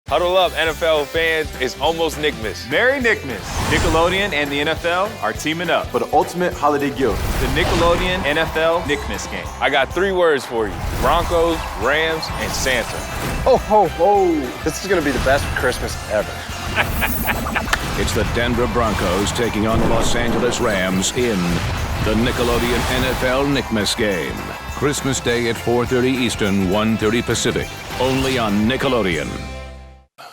Huddle up, NFL fans. It's almost Nickmas. Merry Nickmas. Nickelodeon and the NFL are teaming up for the ultimate holiday gift. The Nickelodeon NFL Nickmas game. I got 3 words for you. Broncos, Rams, and Santa. Oh, ho, ho. This is going to be the best Christmas ever. It's the Denver Broncos taking on the Los Angeles Rams in the Nickelodeon NFL Nickmas game. Christmas Day at 4:30 Eastern, 1:30 Pacific. Only on Nickelodeon.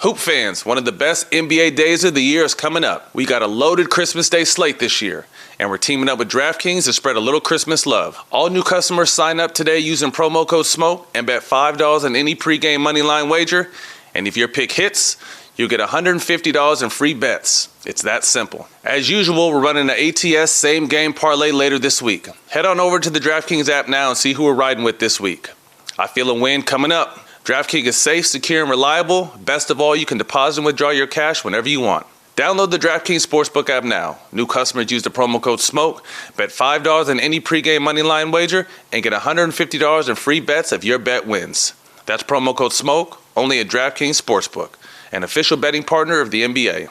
Hoop fans, one of the best NBA days of the year is coming up. We got a loaded Christmas Day slate this year, and we're teaming up with DraftKings to spread a little Christmas love. All new customers sign up today using promo code SMOKE and bet $5 on any pregame moneyline wager. And if your pick hits, you'll get $150 in free bets. It's that simple. As usual, we're running an ATS same game parlay later this week. Head on over to the DraftKings app now and see who we're riding with this week. I feel a win coming up. DraftKings is safe, secure, and reliable. Best of all, you can deposit and withdraw your cash whenever you want. Download the DraftKings Sportsbook app now. New customers use the promo code SMOKE, bet $5 on any pregame moneyline wager, and get $150 in free bets if your bet wins. That's promo code SMOKE, only at DraftKings Sportsbook, an official betting partner of the NBA.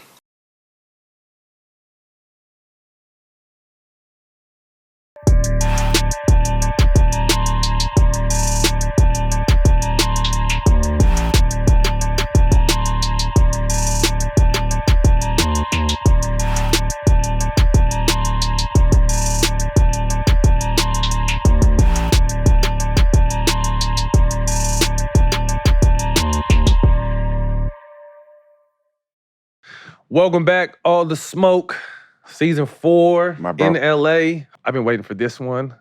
Welcome back, All the Smoke, Season 4 My bro. in LA. I've been waiting for this one.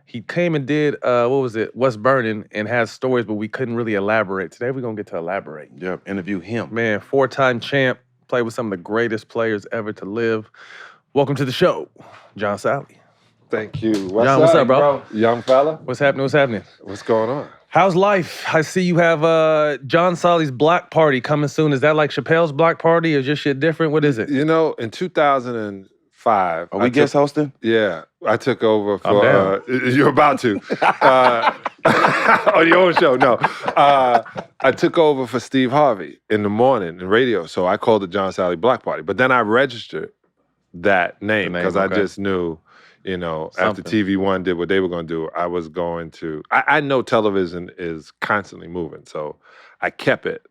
He came and did, What's Burning, and has stories, but we couldn't really elaborate. Today we're going to get to elaborate. Yep, interview him. Man, 4-time champ, played with some of the greatest players ever to live. Welcome to the show, John Salley. Thank you. John, what's up, bro? Young fella. What's happening? What's going on? How's life? I see you have John Salley's block party coming soon. Is that like Chappelle's block party or just shit different? What is it? You know, in 2005. Are we guest hosting? Yeah. I took over I'm for, you're about to. On your own show, no. I took over for Steve Harvey in the morning in radio, so I called it John Salley Block Party. But then I registered that name because I just knew, you know, after TV One did what they were going to do, I was going to, I know television is constantly moving, so I kept it.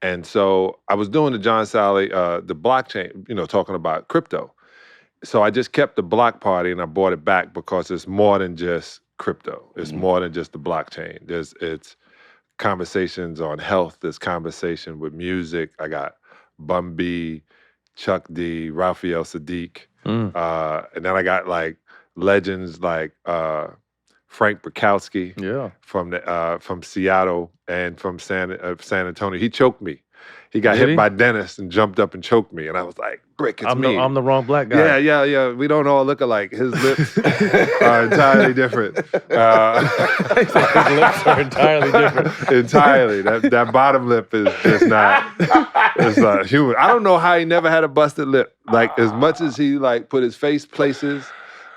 And so I was doing the John Salley, the blockchain, you know, talking about crypto. So I just kept the block party and I brought it back because it's more than just crypto. It's more than just the blockchain. It's conversations on health. There's conversation with music. I got Bun B, Chuck D, Raphael Sadiq. And then I got like legends like Frank Bukowski from Seattle and from San Antonio. He choked me. He got hit by Dennis and jumped up and choked me. And I was like, Brick, it's me. I'm the wrong black guy. Yeah. We don't all look alike. His lips are entirely different. His lips are entirely different. Entirely. That bottom lip is just not, it's not human. I don't know how he never had a busted lip. Like, as much as he, like, put his face places,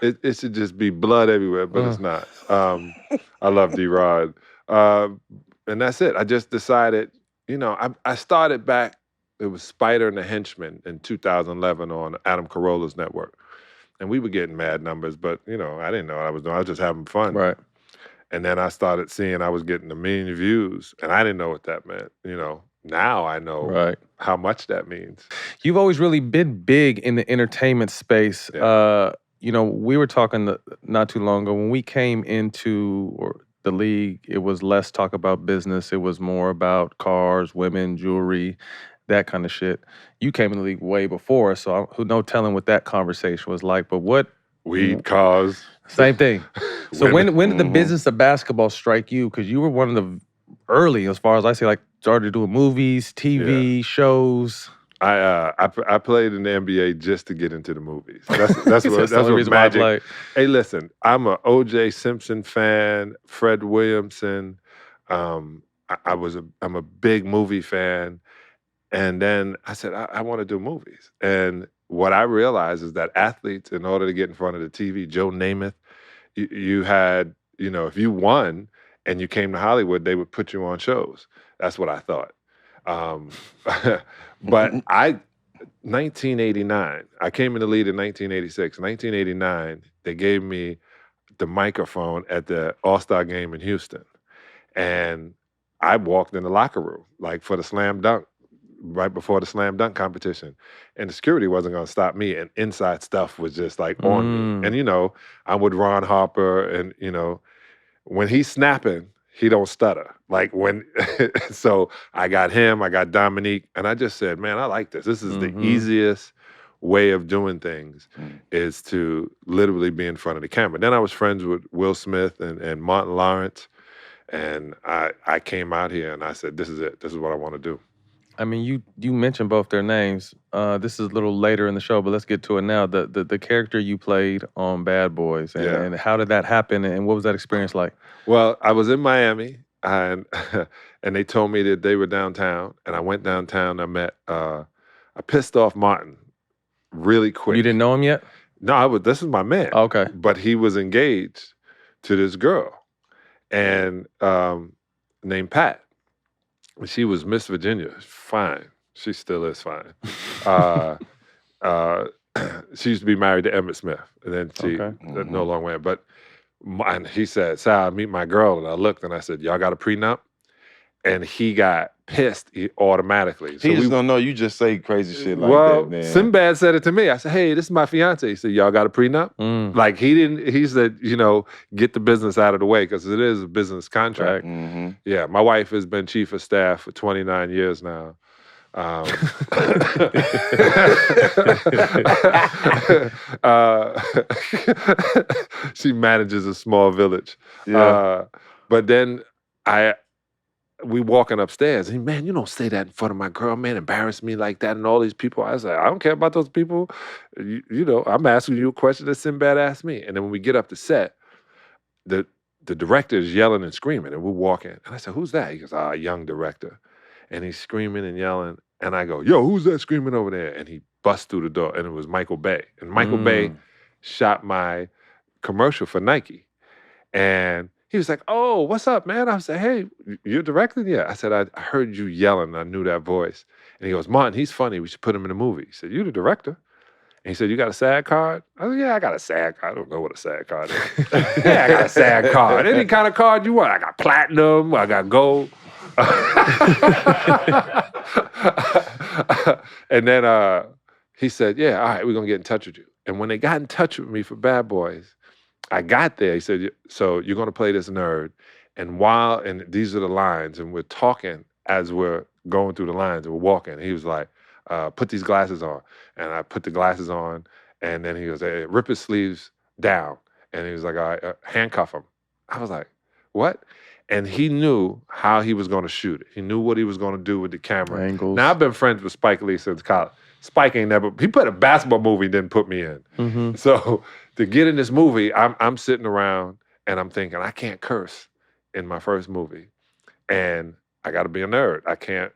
it should just be blood everywhere, but it's not. I love D-Rod. And that's it. I just decided, you know, I started back, it was Spider and the Henchman in 2011 on Adam Carolla's network. And we were getting mad numbers, but, you know, I didn't know what I was doing. I was just having fun. Right. And then I started seeing I was getting 1 million views, and I didn't know what that meant. You know, now I know how much that means. You've always really been big in the entertainment space. Yeah. You know, we were talking not too long ago. When we came into the league, it was less talk about business. It was more about cars, women, jewelry, that kind of shit. You came in the league way before, so no telling what that conversation was like. But what? Weed, cars. Same thing. So when did the business of basketball strike you? Because you were one of the early, as far as I see, like started doing movies, TV, shows. I played in the NBA just to get into the movies. That's what magic. Hey, listen, I'm a O.J. Simpson fan, Fred Williamson. I'm a big movie fan, and then I said I want to do movies. And what I realized is that athletes, in order to get in front of the TV, Joe Namath, you had, you know, if you won and you came to Hollywood, they would put you on shows. That's what I thought. Um, but 1989, I came in the league in 1986. 1989, they gave me the microphone at the All-Star game in Houston. And I walked in the locker room, like for the slam dunk, right before the slam dunk competition. And the security wasn't going to stop me. And inside stuff was just like on me. And, I'm with Ron Harper. And, when he's snapping, he don't stutter. Like so I got him, I got Dominique. And I just said, man, I like this. This is the easiest way of doing things is to literally be in front of the camera. Then I was friends with Will Smith and Martin Lawrence. And I came out here and I said, this is it. This is what I want to do. I mean, you mentioned both their names. This is a little later in the show, but let's get to it now. The character you played on Bad Boys, and how did that happen, and what was that experience like? Well, I was in Miami, and and they told me that they were downtown, and I went downtown. I met I pissed off Martin really quick. You didn't know him yet? No, this is my man. Okay. But he was engaged to this girl, and named Pat. She was Miss Virginia, fine. She still is fine. She used to be married to Emmett Smith, and then she no longer went. But and he said, "Sal, meet my girl." And I looked and I said, "Y'all got a prenup?" And he got pissed automatically. So he just don't know you just say crazy shit like well, that, man. Sinbad said it to me. I said, "Hey, this is my fiance." He said, "Y'all got a prenup?" Like he didn't. He said, get the business out of the way because it is a business contract. Mm-hmm. Yeah, my wife has been chief of staff for 29 years now. She manages a small village. Yeah. But then we walking upstairs, and man, you don't say that in front of my girl, man, embarrass me like that and all these people. I said, I don't care about those people. I'm asking you a question that Sinbad asked me. And then when we get up to set, the director is yelling and screaming, and we're walking. And I said, who's that? He goes, a young director. And he's screaming and yelling. And I go, yo, who's that screaming over there? And he busts through the door, and it was Michael Bay. And Michael Bay shot my commercial for Nike. And he was like, oh, what's up, man? I said, hey, you're directing? Yeah. I said, I heard you yelling. I knew that voice. And he goes, Martin, he's funny. We should put him in a movie. He said, you the director? And he said, you got a SAG card? I said, yeah, I got a SAG card. I don't know what a SAG card is. Yeah, I got a SAG card. Any kind of card you want. I got platinum. I got gold. And then he said, yeah, all right, we're going to get in touch with you. And when they got in touch with me for Bad Boys, I got there. He said, so you're going to play this nerd. And these are the lines. And we're talking as we're going through the lines and we're walking. And he was like, put these glasses on. And I put the glasses on. And then he goes, hey, rip his sleeves down. And he was like, all right, handcuff him. I was like, what? And he knew how he was going to shoot it. He knew what he was going to do with the camera. Angles. Now, I've been friends with Spike Lee since college. Spike ain't never, he put a basketball movie, didn't put me in. Mm-hmm. So to get in this movie, I'm sitting around and I'm thinking, I can't curse in my first movie. And I got to be a nerd. I can't,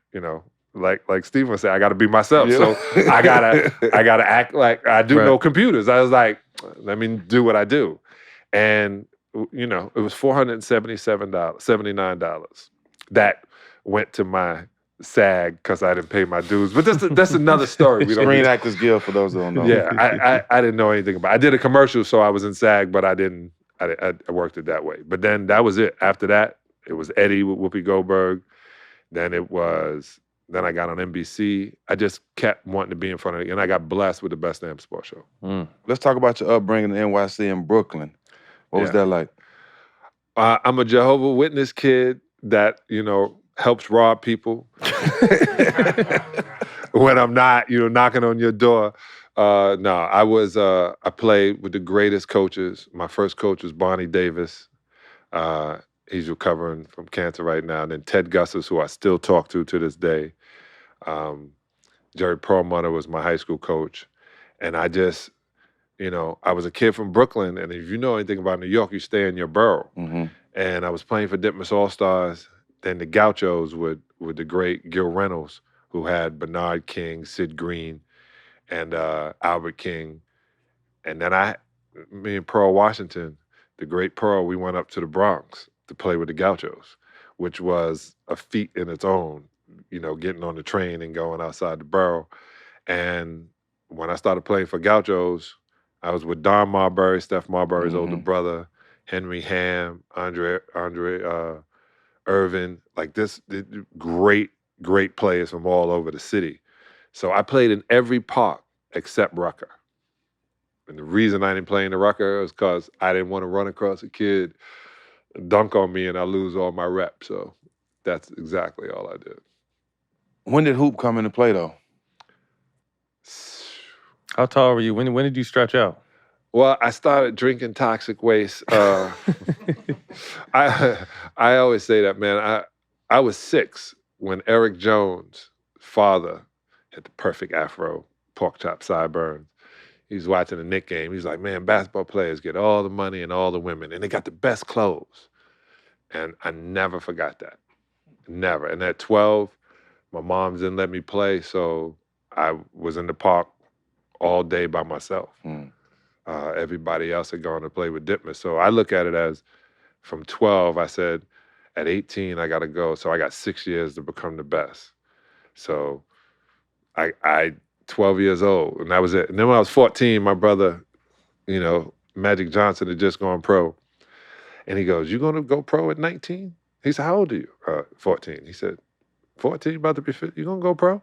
like Stephen said, I got to be myself. Yeah. So I gotta act like I do know computers. I was like, let me do what I do. And, it was $479. That went to my SAG because I didn't pay my dues. But that's another story. Screen Actors Guild, for those that don't know. Yeah, I didn't know anything about it. I did a commercial, so I was in SAG, but I worked it that way. But then that was it. After that, it was Eddie with Whoopi Goldberg. Then I got on NBC. I just kept wanting to be in front of it. And I got blessed with the Best Damn Sports Show. Let's talk about your upbringing in NYC in Brooklyn. What was that like? I'm a Jehovah's Witness kid that, helps rob people when I'm not, knocking on your door. No, I played with the greatest coaches. My first coach was Bonnie Davis. He's recovering from cancer right now. And then Ted Gussis, who I still talk to this day. Jerry Perlmutter was my high school coach. And I just, I was a kid from Brooklyn. And if you know anything about New York, you stay in your borough. Mm-hmm. And I was playing for Ditmas All-Stars. Then the Gauchos with the great Gil Reynolds, who had Bernard King, Sid Green, and Albert King. And then me and Pearl Washington, the great Pearl, we went up to the Bronx to play with the Gauchos, which was a feat in its own. getting on the train and going outside the borough. And when I started playing for Gauchos, I was with Don Marbury, Steph Marbury's older brother, Henry Ham, Andre Irvin, like great players from all over the city. So I played in every park except Rucker. And the reason I didn't play in the Rucker was because I didn't want to run across a kid, dunk on me, and I lose all my reps. So that's exactly all I did. When did hoop come into play, though? How tall were you? When did you stretch out? Well, I started drinking toxic waste. I always say that, man. I was 6 when Eric Jones' father had the perfect afro, pork chop sideburns. He's watching the Knicks game. He's like, man, basketball players get all the money and all the women, and they got the best clothes. And I never forgot that. Never. And at 12, my mom didn't let me play, so I was in the park all day by myself. Everybody else had gone to play with Ditmas. So I look at it as from 12, I said, at 18, I got to go. So I got 6 years to become the best. So I 12 years old, and that was it. And then when I was 14, my brother, Magic Johnson had just gone pro. And he goes, you going to go pro at 19? He said, how old are you? 14. He said, 14, about to be 50, you going to go pro?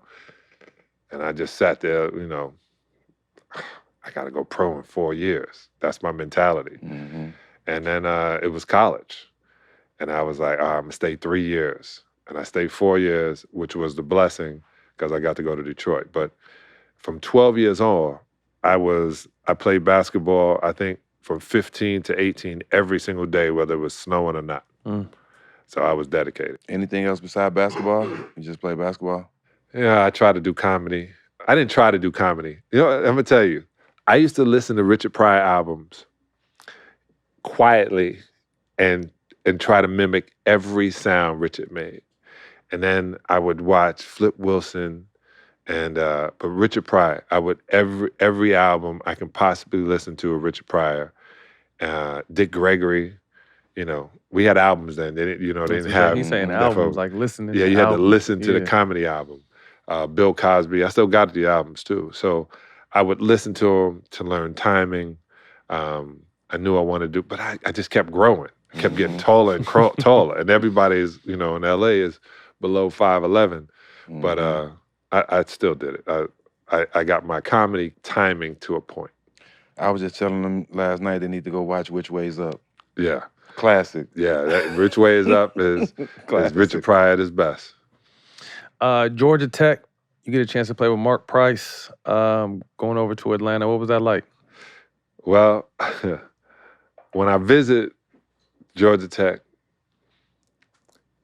And I just sat there, I got to go pro in 4 years. That's my mentality. And then it was college. And I was like, I'm going to stay 3 years. And I stayed 4 years, which was the blessing because I got to go to Detroit. But from 12 years on, I played basketball, I think, from 15 to 18 every single day, whether it was snowing or not. So I was dedicated. Anything else besides basketball? You just play basketball? Yeah, I tried to do comedy. I didn't try to do comedy. I'm going to tell you, I used to listen to Richard Pryor albums quietly and try to mimic every sound Richard made. And then I would watch Flip Wilson but Richard Pryor, I would every album I can possibly listen to of Richard Pryor. Dick Gregory, we had albums then. They didn't have. He's saying albums, like listening. Yeah, you had to listen to the comedy album. Bill Cosby, I still got the albums too. So I would listen to them to learn timing. I knew I wanted to do, but I just kept growing. I kept getting taller and taller. And everybody is, in LA is below 5'11". But I still did it. I got my comedy timing to a point. I was just telling them last night they need to go watch Which Way's Up. Yeah. Classic. Yeah, Which Way Is Up is Richard Pryor at his best. Georgia Tech, you get a chance to play with Mark Price, going over to Atlanta. What was that like? Well, when I visit Georgia Tech,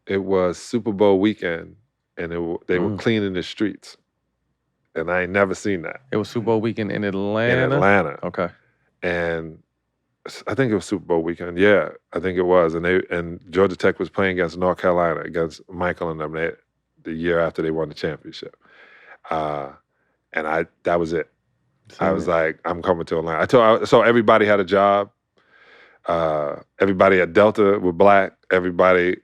it was Super Bowl weekend, and they were cleaning the streets. And I ain't never seen that. It was Super Bowl weekend in Atlanta? In Atlanta. Okay. And I think it was Super Bowl weekend. Yeah, I think it was. And Georgia Tech was playing against North Carolina, against Michael and them, the year after they won the championship. And that was it. I was like, I'm coming to Atlanta. So everybody had a job. Everybody at Delta was black. Everybody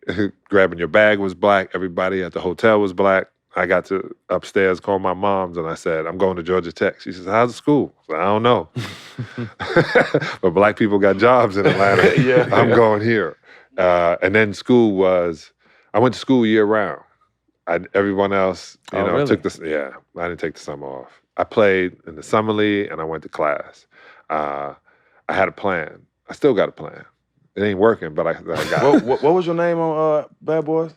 grabbing your bag was black. Everybody at the hotel was black. I got to upstairs, call my mom's, and I said, I'm going to Georgia Tech. She says, how's the school? I said, I don't know. But black people got jobs in Atlanta. I'm going here. And then I went to school year round. Everyone else, really? took I didn't take the summer off. I played in the summer league and I went to class. I had a plan. I still got a plan. It ain't working, but I got it. What was your name on Bad Boys?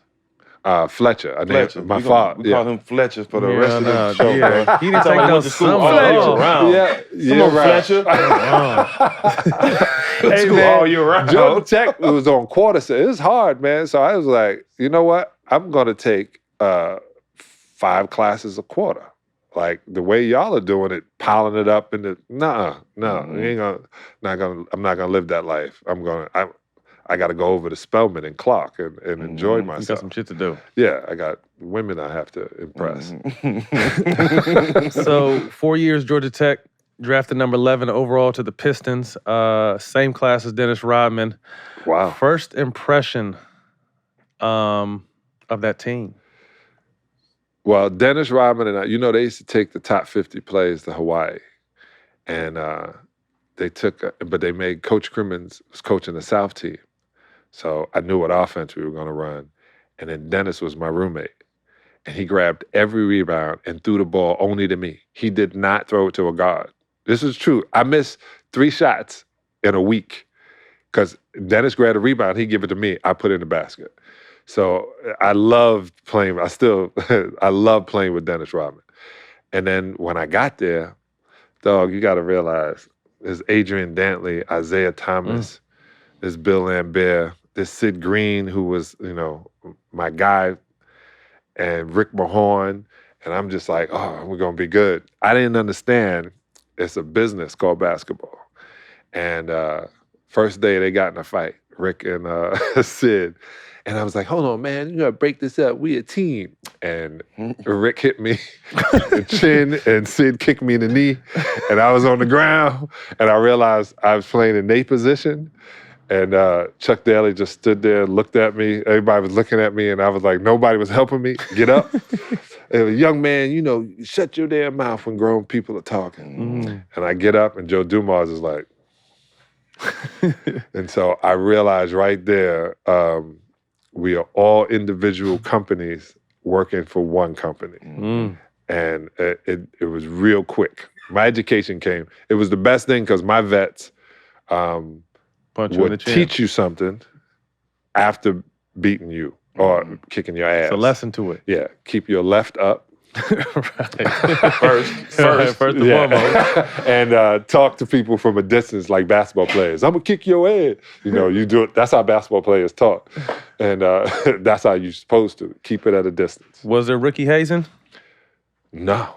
Fletcher. Fletcher. My father. We call him Fletcher for the rest of the show. Yeah. Bro. He didn't take no summer all off. year round. Come on, Fletcher. Hey, man, all year round. Georgia Tech was on quarter set. It was hard, man. So I was like, you know what? I'm going to take 5 classes a quarter. Like the way y'all are doing it, piling it up I'm not gonna live that life. I got to go over to Spelman and Clark and enjoy myself. You got some shit to do. Yeah, I got women I have to impress. So 4 years, Georgia Tech, drafted number 11 overall to the Pistons. Same class as Dennis Rodman. Wow. First impression of that team? Well, Dennis Rodman and I, they used to take the top 50 players to Hawaii. And but they made Coach Crimmins was coaching the South team. So I knew what offense we were going to run. And then Dennis was my roommate. And he grabbed every rebound and threw the ball only to me. He did not throw it to a guard. This is true. I missed 3 shots in a week because Dennis grabbed a rebound, he'd give it to me. I put it in the basket. So I loved playing. I love playing with Dennis Rodman. And then when I got there, dog, you got to realize there's Adrian Dantley, Isaiah Thomas, there's Bill Lambert, there's Sid Green, who was, my guy, and Rick Mahorn. And I'm just like, oh, we're going to be good. I didn't understand it's a business called basketball. And first day they got in a fight, Rick and Sid. And I was like, hold on, man, you gotta break this up. We a team. And Rick hit me in the chin and Sid kicked me in the knee. And I was on the ground and I realized I was playing in their position. And Chuck Daly just stood there and looked at me. Everybody was looking at me and I was like, nobody was helping me get up. And young man, shut your damn mouth when grown people are talking. And I get up and Joe Dumars is like, and so I realized right there, we are all individual companies working for one company. And it was real quick. My education came. It was the best thing because my vets would teach you something after beating you or kicking your ass. It's a lesson to it. Yeah, keep your left up. First and foremost. And talk to people from a distance like basketball players. I'm gonna kick your ass. You do it. That's how basketball players talk. And that's how you're supposed to. Keep it at a distance. Was there Ricky Hazen? No.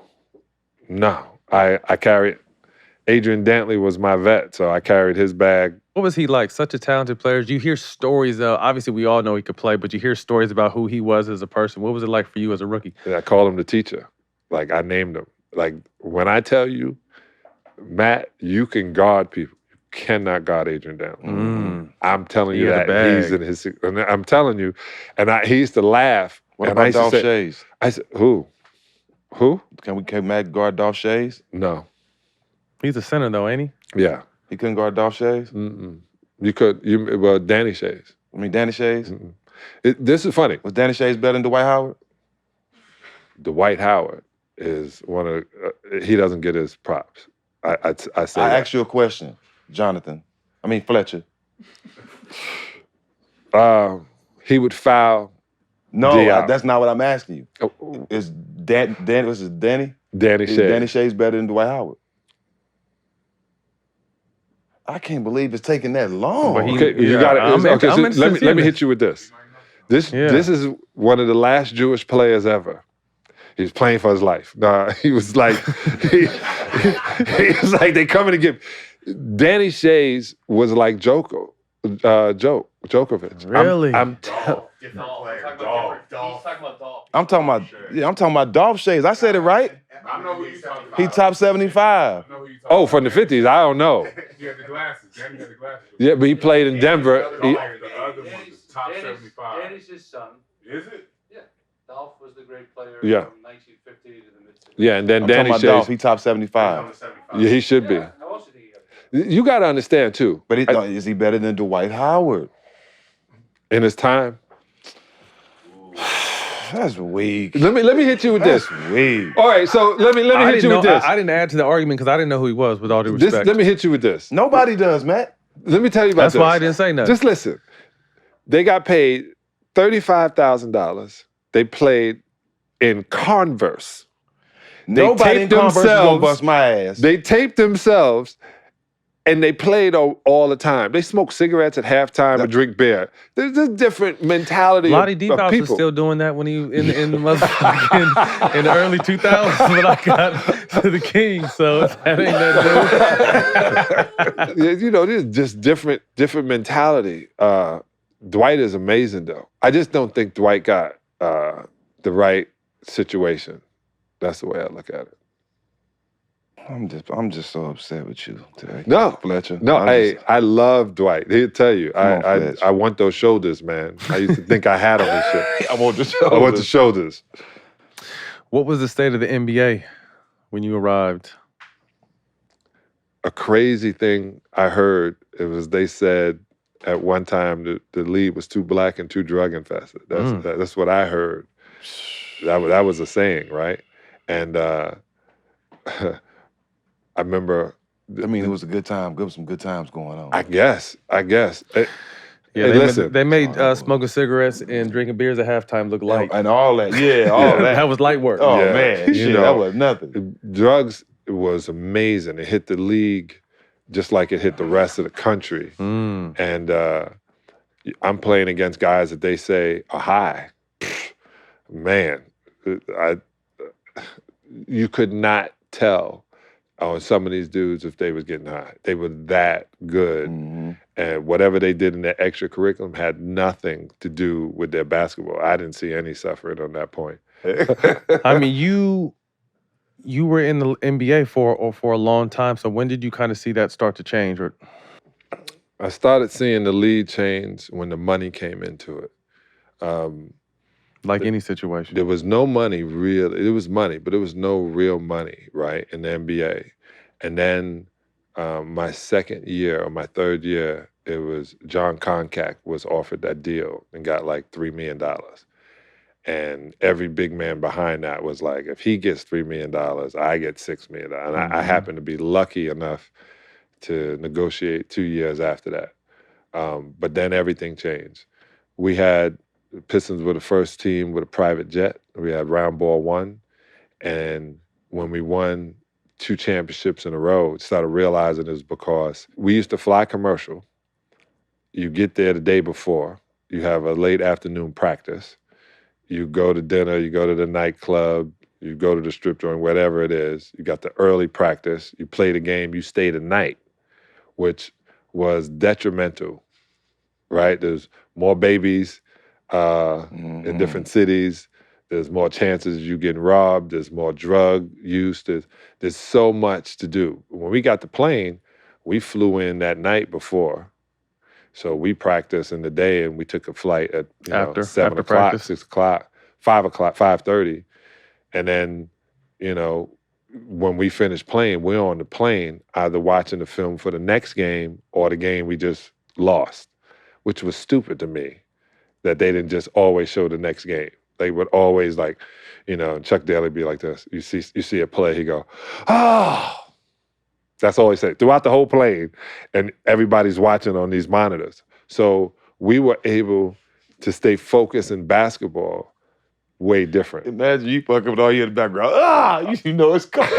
I carried, Adrian Dantley was my vet, so I carried his bag. What was he like? Such a talented player. You hear stories, obviously we all know he could play, but you hear stories about who he was as a person. What was it like for you as a rookie? And I called him the teacher. Like, I named him. Like, when I tell you, Matt, you can guard people. You cannot guard Adrian Dantley. I'm telling you that. He's in his, and I'm telling you. And he used to laugh. What about Dolph Shays? I said, who? Can Matt guard Dolph Shays? No. He's a center though, ain't he? Yeah. He couldn't guard Dolph Shays? You could, Danny Shays. Danny Shays? This is funny. Was Danny Shays better than Dwight Howard? Dwight Howard is one of, he doesn't get his props. I say I asked you a question, Fletcher. He would foul. No, that's not what I'm asking you. Is Danny? Danny Shays. Danny Shays better than Dwight Howard? I can't believe it's taking that long. Let me hit you with this. This is one of the last Jewish players ever. He was playing for his life. He was like, he was like, they coming to get. Danny Shays was like Djokovic. Really? I'm talking about Dolph Shays. I said it right. I know who you talking about. He top 75. Oh, from the 50s. I don't know. He had the glasses. Danny had the glasses. Yeah, but he played in Denver. The other one was top 75. Danny's his son. Is it? Yeah. Dolph was the great player from 1950 to the mid-60s. Yeah, and then Danny Shays. Dolph, he top 75. Yeah, he should be. How else did he get? You got to understand, too. But is he better than Dwight Howard? In his time? That's weak. Let me hit you with this. That's weak. All right, so let me hit you with this. I didn't add to the argument because I didn't know who he was, with all due respect. Let me hit you with this. Nobody does, Matt. Let me tell you about this. That's why I didn't say nothing. Just listen. They got paid $35,000. They played in Converse. Nobody in Converse is gonna bust my ass. They taped themselves and they played all the time. They smoked cigarettes at halftime and drink beer. There's a different mentality Lottie of Deephouse people. was still doing that when he in the motherfucking in the early 2000s when I got to the Kings. So that ain't nothing new. There's just different mentality. Dwight is amazing though. I just don't think Dwight got the right situation. That's the way I look at it. I'm just so upset with you today. No, Fletcher. No, I love Dwight. He'll tell you. I want those shoulders, man. I used to think I had them and shit. I want the shoulders. I want the shoulders. What was the state of the NBA when you arrived? A crazy thing I heard, they said at one time the league was too black and too drug infested. That's what I heard. That was a saying, right? And I remember. I mean, it was a good time. Some good times going on. I guess. Yeah, they made smoking cigarettes and drinking beers at halftime look light. And all that. Yeah, all that. That was light work. Oh, Yeah. man. Shit, that was nothing. Drugs was amazing. It hit the league just like it hit the rest of the country. And I'm playing against guys that they say are high. Man, you could not tell on some of these dudes if they was getting high. They were that good. And whatever they did in their extracurriculum had nothing to do with their basketball. I didn't see any suffering on that point. I mean, you were in the NBA for a long time. So when did you kind of see that start to change? Or I started seeing the league change when the money came into it. Like any situation. There was no money really. It was money, but there was no real money, right, in the NBA. And then my second year or my third year, it was John Koncak was offered that deal and got like $3 million. And every big man behind that was like, if he gets $3 million, I get $6 million. And I happened to be lucky enough to negotiate 2 years after that. But then everything changed. The Pistons were the first team with a private jet. We had round ball one. And when we won 2 championships in a row, started realizing it was because we used to fly commercial. You get there the day before. You have a late afternoon practice. You go to dinner, you go to the nightclub, you go to the strip joint, whatever it is. You got the early practice. You play the game, you stay the night, which was detrimental, right? There's more babies in different cities. There's more chances of you getting robbed. There's more drug use. There's so much to do. When we got the plane, we flew in that night before. So we practiced in the day and we took a flight at 7 o'clock, practice. 6 o'clock, 5 o'clock, 5:30. And then, when we finished playing, we're on the plane either watching the film for the next game or the game we just lost, which was stupid to me that they didn't just always show the next game. They would always Chuck Daly be like this. You see a play, he go, oh. That's all he said throughout the whole plane, and everybody's watching on these monitors. So we were able to stay focused in basketball way different. Imagine you fucking with all you in the background. You know it's coming.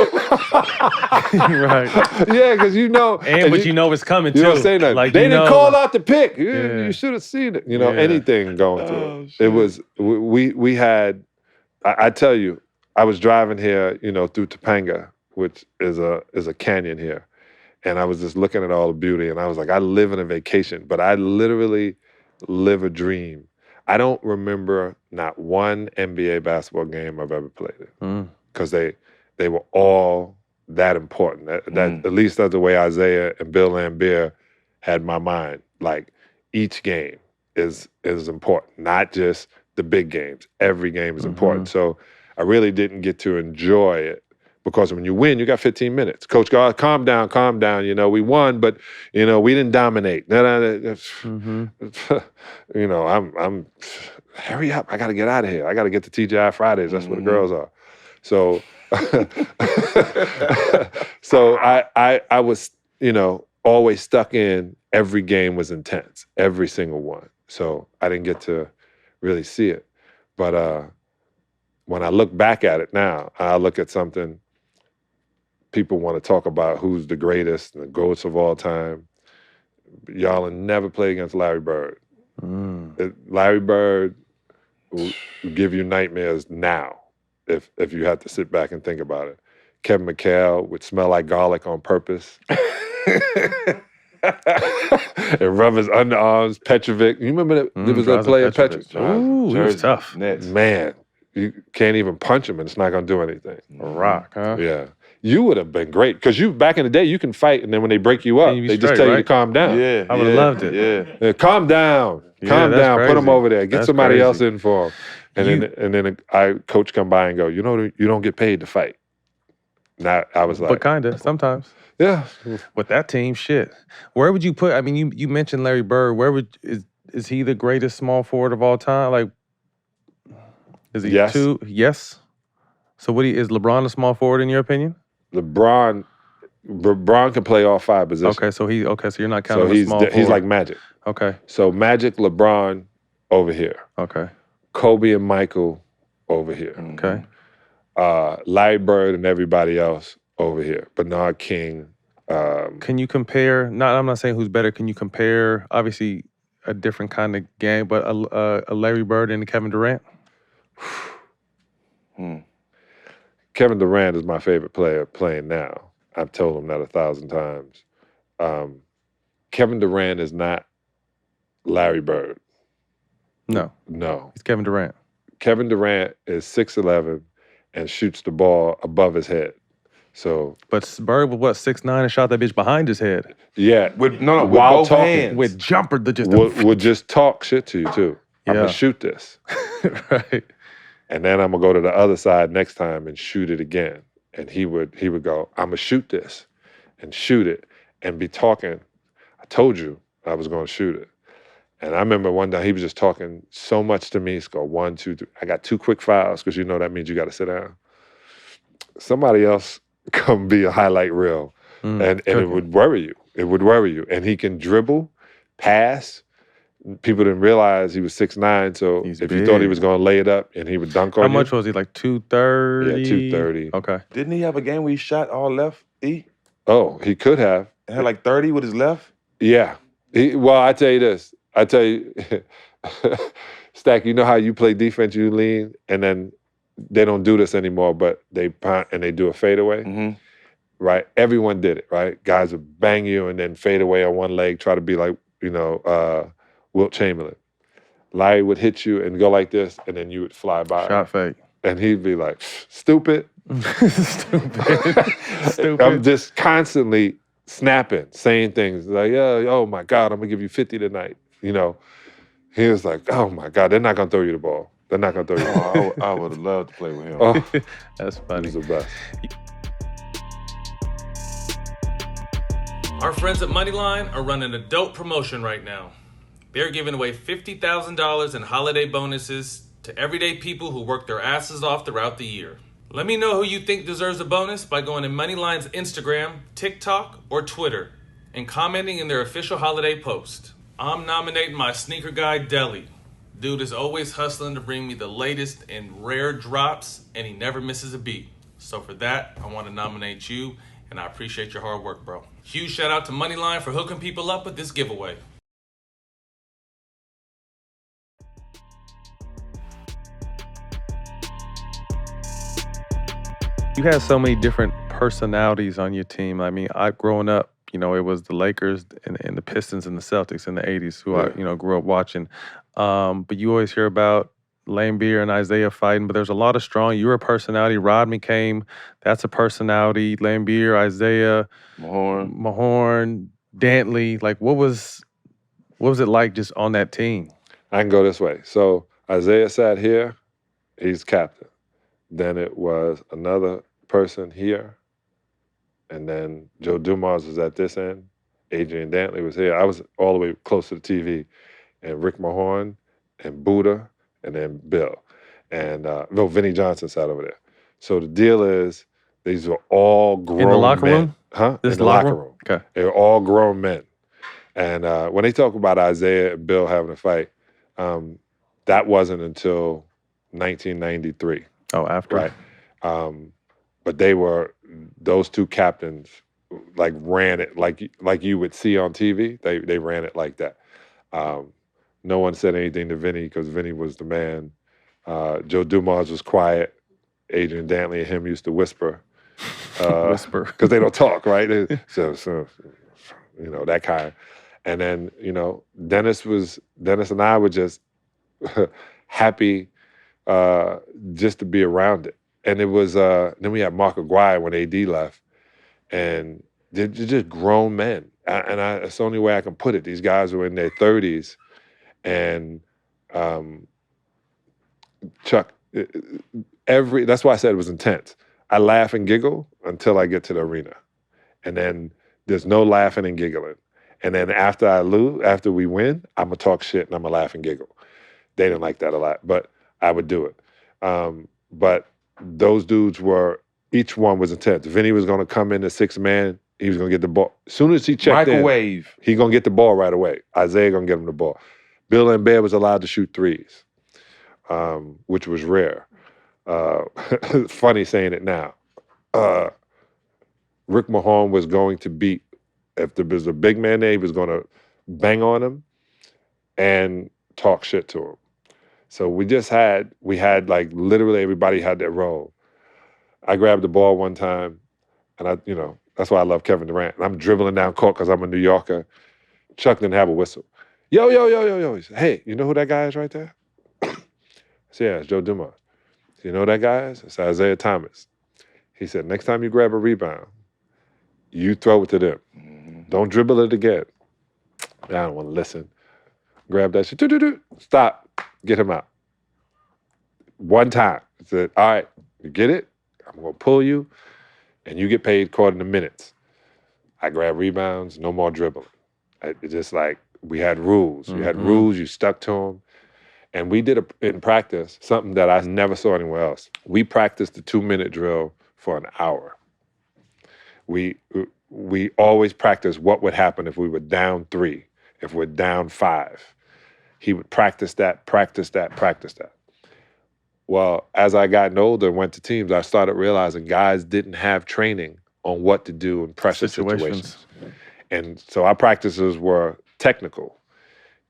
Right. Yeah, because but you know it's coming too. You don't say nothing. Like, they didn't call out the pick. You should have seen it. Anything going through. It was we had. I tell you, I was driving here, through Topanga, which is a canyon here. And I was just looking at all the beauty and I was like, I live in a vacation, but I literally live a dream. I don't remember not one NBA basketball game I've ever played in because they were all that important. That at least that's the way Isaiah and Bill Laimbeer had my mind. Like each game is important, not just the big games. Every game is important. So I really didn't get to enjoy it because when you win, you got 15 minutes. Coach, God, calm down. We won, but we didn't dominate. I'm hurry up. I got to get out of here. I got to get to TGI Fridays. That's where the girls are. So, I was, always stuck in. Every game was intense. Every single one. So I didn't get to really see it. But when I look back at it now, I look at something. People want to talk about who's the greatest and the GOATs of all time. Y'all will never play against Larry Bird. Larry Bird will give you nightmares now if you have to sit back and think about it. Kevin McHale would smell like garlic on purpose. And rub his underarms. Petrovic. You remember that there was that player Petrovic? Ooh, he was tough. Man, you can't even punch him and it's not going to do anything. A rock, huh? Yeah. You would have been great because back in the day you can fight and then when they break you up, they just tell you to calm down. Yeah, I would have loved it. Yeah, calm down. Calm down. Crazy. Put him over there. Get somebody else in for him. And then I coach come by and go, you know, you don't get paid to fight. And I was like, But kinda, sometimes. yeah. With that team, shit. Where would you put, I mean, you mentioned Larry Bird. Is he the greatest small forward of all time? Like, is he Yes. two? Yes. So is LeBron a small forward in your opinion? LeBron can play all 5 positions. Okay, so you're not counting So a small forward. he's like Magic. Okay. So Magic, LeBron over here. Okay. Kobe and Michael over here. Okay. Larry Bird and everybody else over here. Bernard King. Can you compare, I'm not saying who's better, can you compare, obviously, a different kind of game, but a Larry Bird and a Kevin Durant? Kevin Durant is my favorite player playing now. I've told him that 1,000 times. Kevin Durant is not Larry Bird. No. No. It's Kevin Durant. Kevin Durant is 6'11" and shoots the ball above his head. So, but Bird was 6'9" and shot that bitch behind his head. Yeah, with while both talking, hands. With jumper, would just talk shit to you too. I'm gonna shoot this, right? And then I'm gonna go to the other side next time and shoot it again. And he would go, I'm gonna shoot this, and shoot it, and be talking. I told you I was gonna shoot it. And I remember one day he was just talking so much to me. It's go 1, 2, 3. I got 2 quick fouls because you know that means you got to sit down. Somebody else come be a highlight reel, and it would worry you. It would worry you. And he can dribble, pass. People didn't realize he was 6'9", so if you thought he was going to lay it up and he would dunk on you. How much was he, like 230? Yeah, 230. Okay. Didn't he have a game where he shot all left, E? Oh, he could have. He had like 30 with his left? Yeah. Well, I tell you this. I tell you, Stak, you know how you play defense, you lean, and then they don't do this anymore, but they punt and they do a fadeaway, right? Everyone did it, right? Guys would bang you and then fade away on one leg, try to be like, Wilt Chamberlain. Larry would hit you and go like this, and then you would fly by. Shot fake. And he'd be like, stupid. Stupid. I'm just constantly snapping, saying things like, oh my God, I'm gonna give you 50 tonight. You know, he was like, oh my God, they're not gonna throw you the ball. They're not gonna throw you the ball. I would have loved to play with him. Oh, that's funny. He's the best. Our friends at Moneyline are running a dope promotion right now. They're giving away $50,000 in holiday bonuses to everyday people who work their asses off throughout the year. Let me know who you think deserves a bonus by going to Moneyline's Instagram, TikTok, or Twitter and commenting in their official holiday post. I'm nominating my sneaker guy, Deli. Dude is always hustling to bring me the latest and rare drops, and he never misses a beat. So for that, I want to nominate you, and I appreciate your hard work, bro. Huge shout out to Moneyline for hooking people up with this giveaway. You had so many different personalities on your team. I mean, growing up, it was the Lakers and the Pistons and the Celtics in the 80s who I, grew up watching. But you always hear about Lambeer and Isaiah fighting, but there's a lot of strong, you're a personality. Rodney came, that's a personality. Lambeer, Isaiah, Mahorn, Dantley. Like, what was it like just on that team? I can go this way. So Isaiah sat here, he's captain. Then it was another person here. And then Joe Dumars was at this end. Adrian Dantley was here. I was all the way close to the TV. And Rick Mahorn and Buddha and then Bill. And Vinnie Johnson sat over there. So the deal is these were all grown men. In the locker room? Huh? This In the locker room. Okay. They were all grown men. And when they talk about Isaiah and Bill having a fight, that wasn't until 1993. Oh, after? Right. But those two captains like ran it like you would see on TV. They ran it like that. No one said anything to Vinny because Vinny was the man. Joe Dumars was quiet. Adrian Dantley and him used to whisper. Whisper. Because they don't talk, right? So that kind. And then, Dennis and I were just happy just to be around it. And it was, then we had Mark Aguirre when AD left. And they're just grown men. It's the only way I can put it. These guys were in their 30s. And Chuck, that's why I said it was intense. I laugh and giggle until I get to the arena. And then there's no laughing and giggling. And then after we win, I'm going to talk shit and I'm going to laugh and giggle. They didn't like that a lot, but I would do it. But those dudes each one was intense. Vinny was going to come in as sixth man. He was going to get the ball. As soon as he checked Microwave. in, he going to get the ball right away. Isaiah going to get him the ball. Bill Lambert was allowed to shoot threes, which was rare. Funny saying it now. Rick Mahorn was going to beat, if there was a big man there, he was going to bang on him and talk shit to him. So we had like literally everybody had their role. I grabbed the ball one time, and that's why I love Kevin Durant. And I'm dribbling down court because I'm a New Yorker. Chuck didn't have a whistle. Yo, yo, yo, yo, yo. He said, hey, you know who that guy is right there? I said, yeah, it's Joe Dumars. You know who that guy is? It's Isaiah Thomas. He said, next time you grab a rebound, you throw it to them. Don't dribble it again. I don't want to listen. Grab that shit. Stop. Get him out. One time. He said, all right, you get it? I'm going to pull you, and you get paid according to minutes. I grab rebounds, no more dribbling. It's just like we had rules. You had rules, you stuck to them. And we did in practice something that I never saw anywhere else. We practiced the 2-minute drill for an hour. We always practiced what would happen if we were down 3, if we're down 5. He would practice that. Well, as I got older and went to teams, I started realizing guys didn't have training on what to do in pressure situations. And so our practices were technical.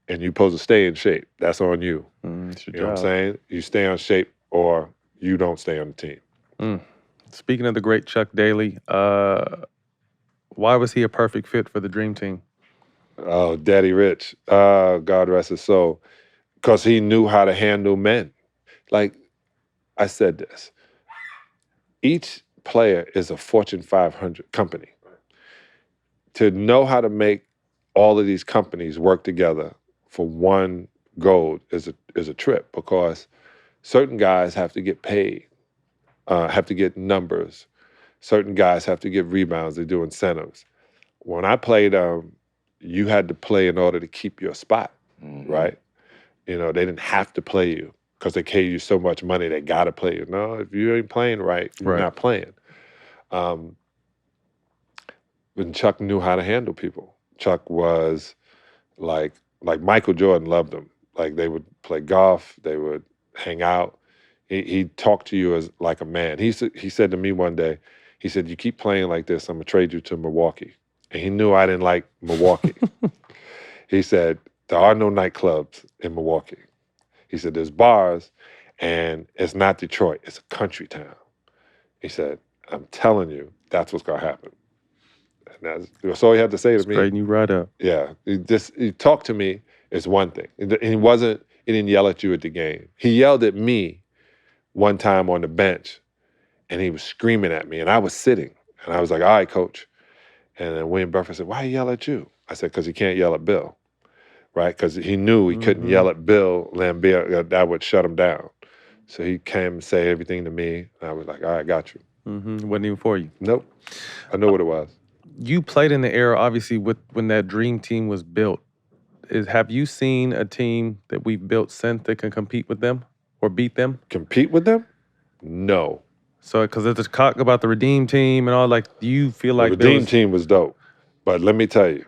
And you're supposed to stay in shape. That's on you. You know what I'm saying? You stay on shape or you don't stay on the team. Speaking of the great Chuck Daly, why was he a perfect fit for the Dream Team? Oh, Daddy Rich. God rest his soul. Because he knew how to handle men. Like I said this. Each player is a Fortune 500 company. To know how to make all of these companies work together for one goal is a trip, because certain guys have to get paid, have to get numbers. Certain guys have to get rebounds. They do incentives. When I played, you had to play in order to keep your spot, right? They didn't have to play you because they pay you so much money. They got to play you. No, if you ain't playing right, you're not playing. But Chuck knew how to handle people. Chuck was like Michael Jordan loved him. Like they would play golf, they would hang out. He talked to you as like a man. He said to me one day, he said, you keep playing like this, I'm gonna trade you to Milwaukee. And he knew I didn't like Milwaukee. He said, there are no nightclubs in Milwaukee. He said, there's bars, and it's not Detroit, it's a country town. He said, I'm telling you, that's what's gonna happen. And that's all he had to say to me. Straighten you right up. Yeah, he talked to me is one thing. He didn't yell at you at the game. He yelled at me one time on the bench, and he was screaming at me, and I was sitting, and I was like, all right, coach. And then William Burford said, why he yell at you? I said, because he can't yell at Bill, right? Because he knew he couldn't yell at Bill Lambert. That would shut him down. So he came and say everything to me, and I was like, all right, got you. Wasn't even for you. Nope. I know what it was. You played in the era, obviously, when that Dream Team was built. Have you seen a team that we've built since that can compete with them or beat them? Compete with them? No. So, because there's talk about the Redeem Team and all, do you feel like the Redeem Team was dope. But let me tell you,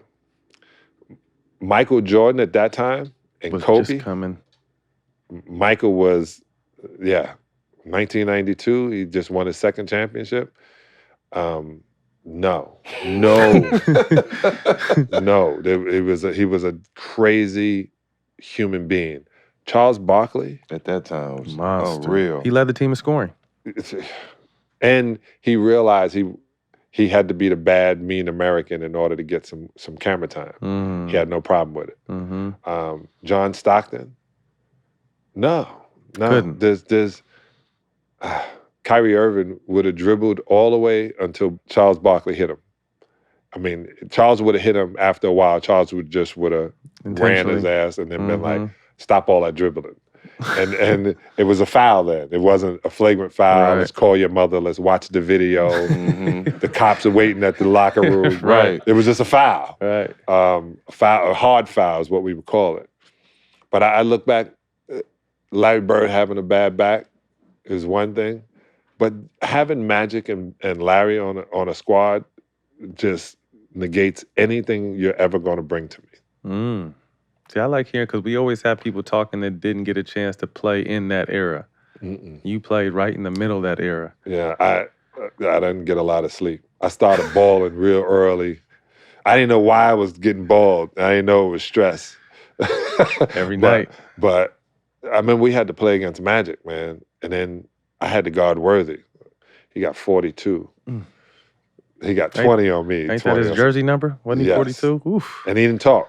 Michael Jordan at that time and was Kobe. Just coming. Michael was, 1992, he just won his second championship. No. He was a crazy human being. Charles Barkley at that time was monster. Unreal. He led the team in scoring. And he realized he had to be the bad, mean American in order to get some camera time. He had no problem with it. John Stockton? No. Couldn't. There's Kyrie Irving would have dribbled all the way until Charles Barkley hit him. I mean, Charles would have hit him after a while. Charles would have ran his ass and then been like, stop all that dribbling. And it was a foul then. It wasn't a flagrant foul. Right. Let's call your mother. Let's watch the video. The cops are waiting at the locker room. Right. It was just a foul. Right. A hard foul is what we would call it. But I look back, Larry Bird having a bad back is one thing, but having Magic and Larry on a squad just negates anything you're ever going to bring to me. See, I like hearing, because we always have people talking that didn't get a chance to play in that era. You played right in the middle of that era. Yeah, I didn't get a lot of sleep. I started balling real early. I didn't know why I was getting balled. I didn't know it was stress. Every night. But I mean, we had to play against Magic, man. And then I had to guard Worthy. He got 42. He got 20 on me. Ain't that his jersey number? Wasn't he 42? Oof. And he didn't talk.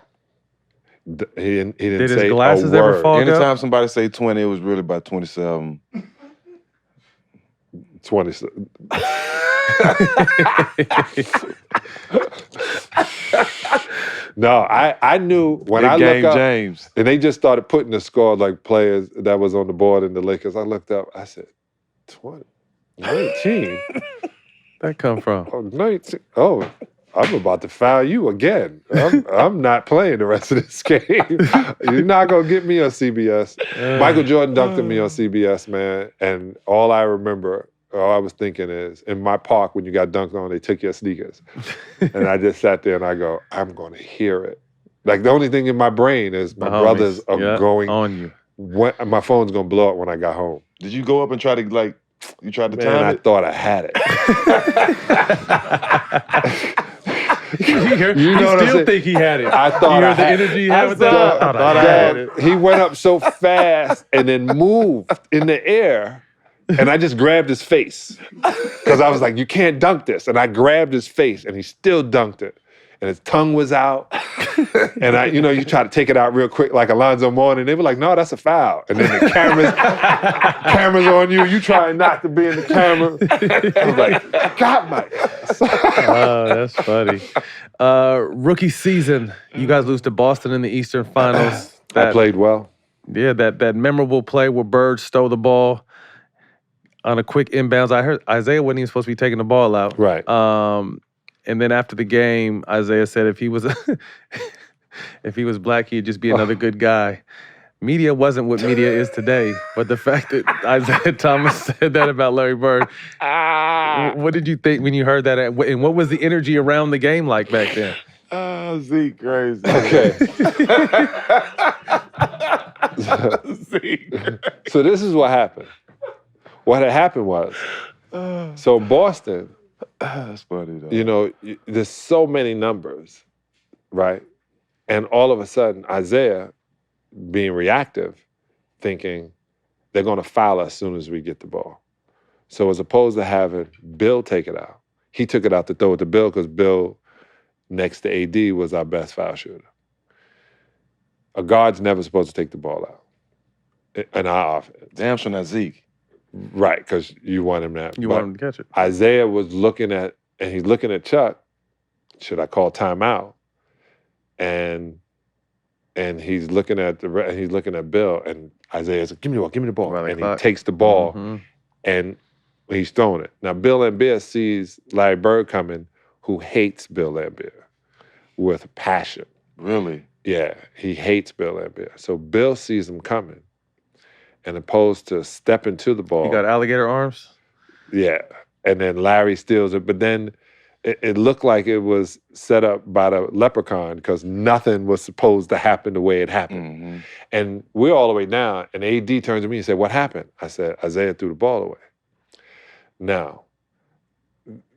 He didn't Did say his glasses a ever word. fog Anytime up? somebody say 20, it was really about 27. 20. No, I knew when I looked up, James. and they just started putting the score like players that was on the board in the Lakers. I looked up, I said, 20, 19? That come from? Oh, 19. Oh, I'm about to foul you again. I'm not playing the rest of this game. You're not going to get me on CBS. Michael Jordan dunked at me on CBS, man, and all I remember, all I was thinking is, in my park, when you got dunked on, they took your sneakers. And I just sat there and I go, I'm going to hear it. Like, the only thing in my brain is my brothers are going on you. My phone's going to blow up when I got home. Did you go up and try to, like, you tried to Man, time I it? thought I had it. You know what I'm still saying? think he had it. I thought you I heard the had energy he it. had with that? I thought I had it. He went up so fast and then moved in the air, and I just grabbed his face. Because I was like, you can't dunk this. And I grabbed his face, and he still dunked it. And his tongue was out. And you try to take it out real quick like Alonzo Mourning. They were like, no, that's a foul. And then the cameras on you. You trying not to be in the camera. I was like, got my ass. Oh, that's funny. Rookie season, you guys lose to Boston in the Eastern Finals. I played well. Yeah, that memorable play where Bird stole the ball on a quick inbounds. I heard Isaiah wasn't even supposed to be taking the ball out. Right. And then after the game, Isaiah said if he was black, he'd just be another good guy. Media wasn't what media is today, but the fact that Isaiah Thomas said that about Larry Bird, what did you think when you heard that? And what was the energy around the game like back then? Zeke crazy. Okay. So this is what happened. What had happened was, so Boston, That's funny, though. there's so many numbers, right? And all of a sudden, Isaiah, being reactive, thinking they're going to foul us as soon as we get the ball. So as opposed to having Bill take it out, he took it out to throw it to Bill because Bill, next to AD, was our best foul shooter. A guard's never supposed to take the ball out in our offense. Damn sure not Zeke. Right, because you want him to. You want him to catch it. Isaiah was looking at, and he's looking at Chuck. Should I call timeout? And he's looking at Bill, and Isaiah's like, give me the ball. Right, And clock. he takes the ball, and he's throwing it. Now, Bill Laimbeer sees Larry Bird coming, who hates Bill Laimbeer with passion. Really? Yeah, he hates Bill Laimbeer. So Bill sees him coming, and opposed to stepping to the ball. You got alligator arms? Yeah, and then Larry steals it, but then it looked like it was set up by the leprechaun because nothing was supposed to happen the way it happened. And we're all the way down, and AD turns to me and said, what happened? I said, Isaiah threw the ball away. Now,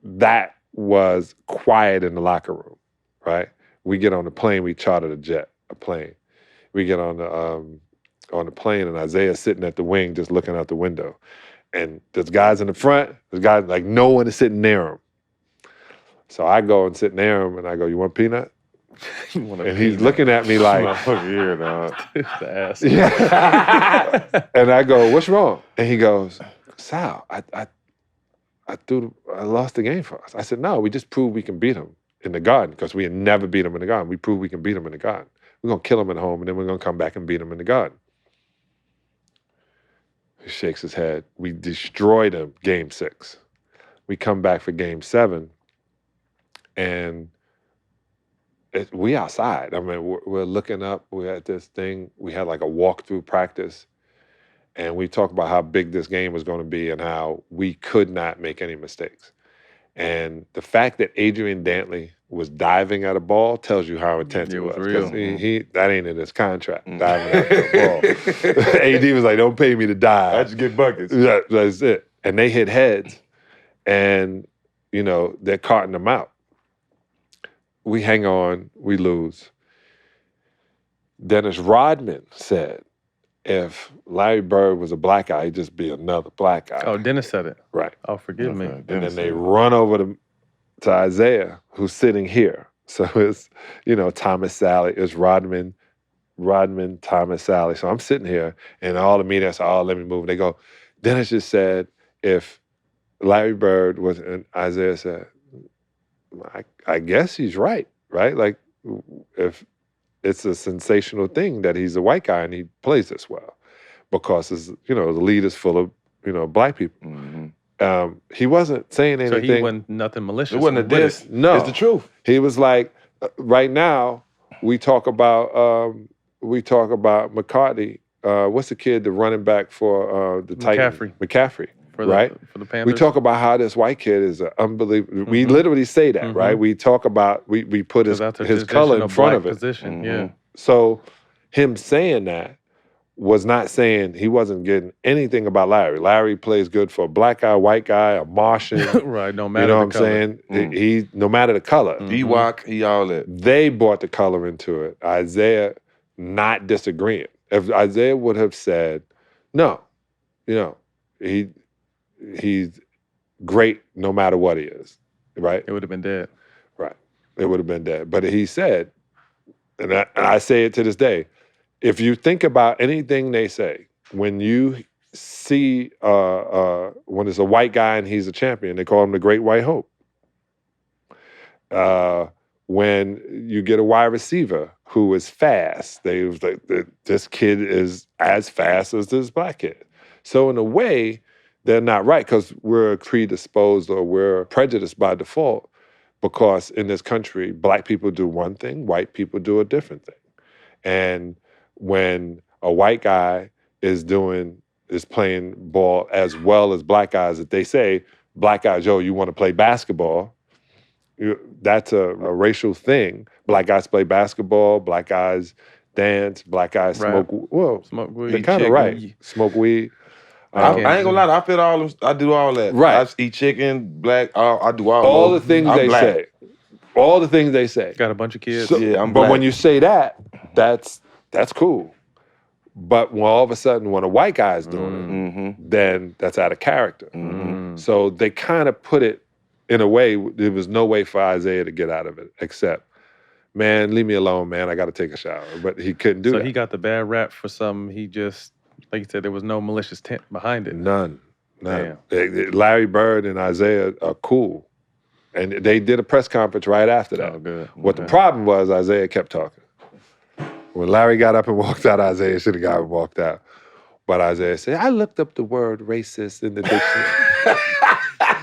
that was quiet in the locker room, right? We get on the plane, we chartered a plane. We get on the plane, and Isaiah's sitting at the wing just looking out the window. And there's guys in the front, there's guys, like, no one is sitting near him. So I go and sit near him, and I go, you want peanut? And he's looking at me like, Motherfucker here, dog. The ass. yeah. And I go, what's wrong? And he goes, Sal, I lost the game for us. I said, no, we just proved we can beat him in the garden because we had never beat him in the garden. We proved we can beat him in the garden. We're going to kill him at home, and then we're going to come back and beat him in the garden. He shakes his head. We destroyed him game 6. We come back for game 7, and we outside. I mean, we're looking up. We're at this thing. We had like a walkthrough practice, and we talk about how big this game was going to be and how we could not make any mistakes. And the fact that Adrian Dantley was diving at a ball tells you how intense it was. Real. He that ain't in his contract, diving at a ball. AD was like, don't pay me to dive. I just get buckets. That's it. And they hit heads, and, you know, they're carting them out. We hang on, we lose. Dennis Rodman said, if Larry Bird was a black guy, he'd just be another black guy. Oh, Dennis said it. Right. Oh, forgive me. And then they run over to Isaiah, who's sitting here. So it's, you know, Thomas Salley. It's Rodman, Thomas Salley. So I'm sitting here, and all the media say, oh, let me move. They go, Dennis just said, if Larry Bird was, and Isaiah said, I guess he's right? Like, if it's a sensational thing that he's a white guy and he plays this well, because it's, you know, the league is full of, you know, black people. He wasn't saying anything. So he wasn't nothing malicious. It wasn't a diss. No, It's the truth. He was like, right now we talk about McCarthy. What's the kid, the running back for the Titans? McCaffrey. Right? For the Panthers. We talk about how this white kid is unbelievable. We literally say that, right? We talk about, we put his color in front of it. Position. Yeah. So him saying that was not saying, he wasn't getting anything about Larry. Larry plays good for a black guy, white guy, a Martian. Right, no matter you know the what color. I'm saying? He, no matter the color. Ewok, he all that. They brought the color into it. Isaiah not disagreeing. If Isaiah would have said, no, you know, he's great no matter what he is, right? It would have been dead. Right. It would have been dead. But he said, and I say it to this day, if you think about anything they say, when you see, when it's a white guy and he's a champion, they call him the Great White Hope. When you get a wide receiver who is fast, they was like, this kid is as fast as this black kid. So in a way, they're not right, because we're predisposed or we're prejudiced by default, because in this country, black people do one thing, white people do a different thing. And when a white guy is playing ball as well as black guys, if they say, black guys, yo, you want to play basketball, that's a racial thing. Black guys play basketball, black guys dance, black guys smoke, well, Smoke weed, they're kind of right. Smoke weed. I ain't gonna lie, I feel all them, I do all that. Right. I eat chicken, black, I do all the things I'm they black. say. All the things they say. Got a bunch of kids. So, Yeah, I'm but black. when you say that, that's cool. But when all of a sudden, when a white guy is doing it, then that's out of character. So they kind of put it in a way, there was no way for Isaiah to get out of it, except, man, leave me alone, man, I got to take a shower. But he couldn't do that. So he got the bad rap for something. He just, like you said, there was no malicious intent behind it. None. Larry Bird and Isaiah are cool. And they did a press conference right after that. Oh, good. What the problem was, Isaiah kept talking. When Larry got up and walked out, Isaiah should have got up and walked out. But Isaiah said, I looked up the word racist in the dictionary.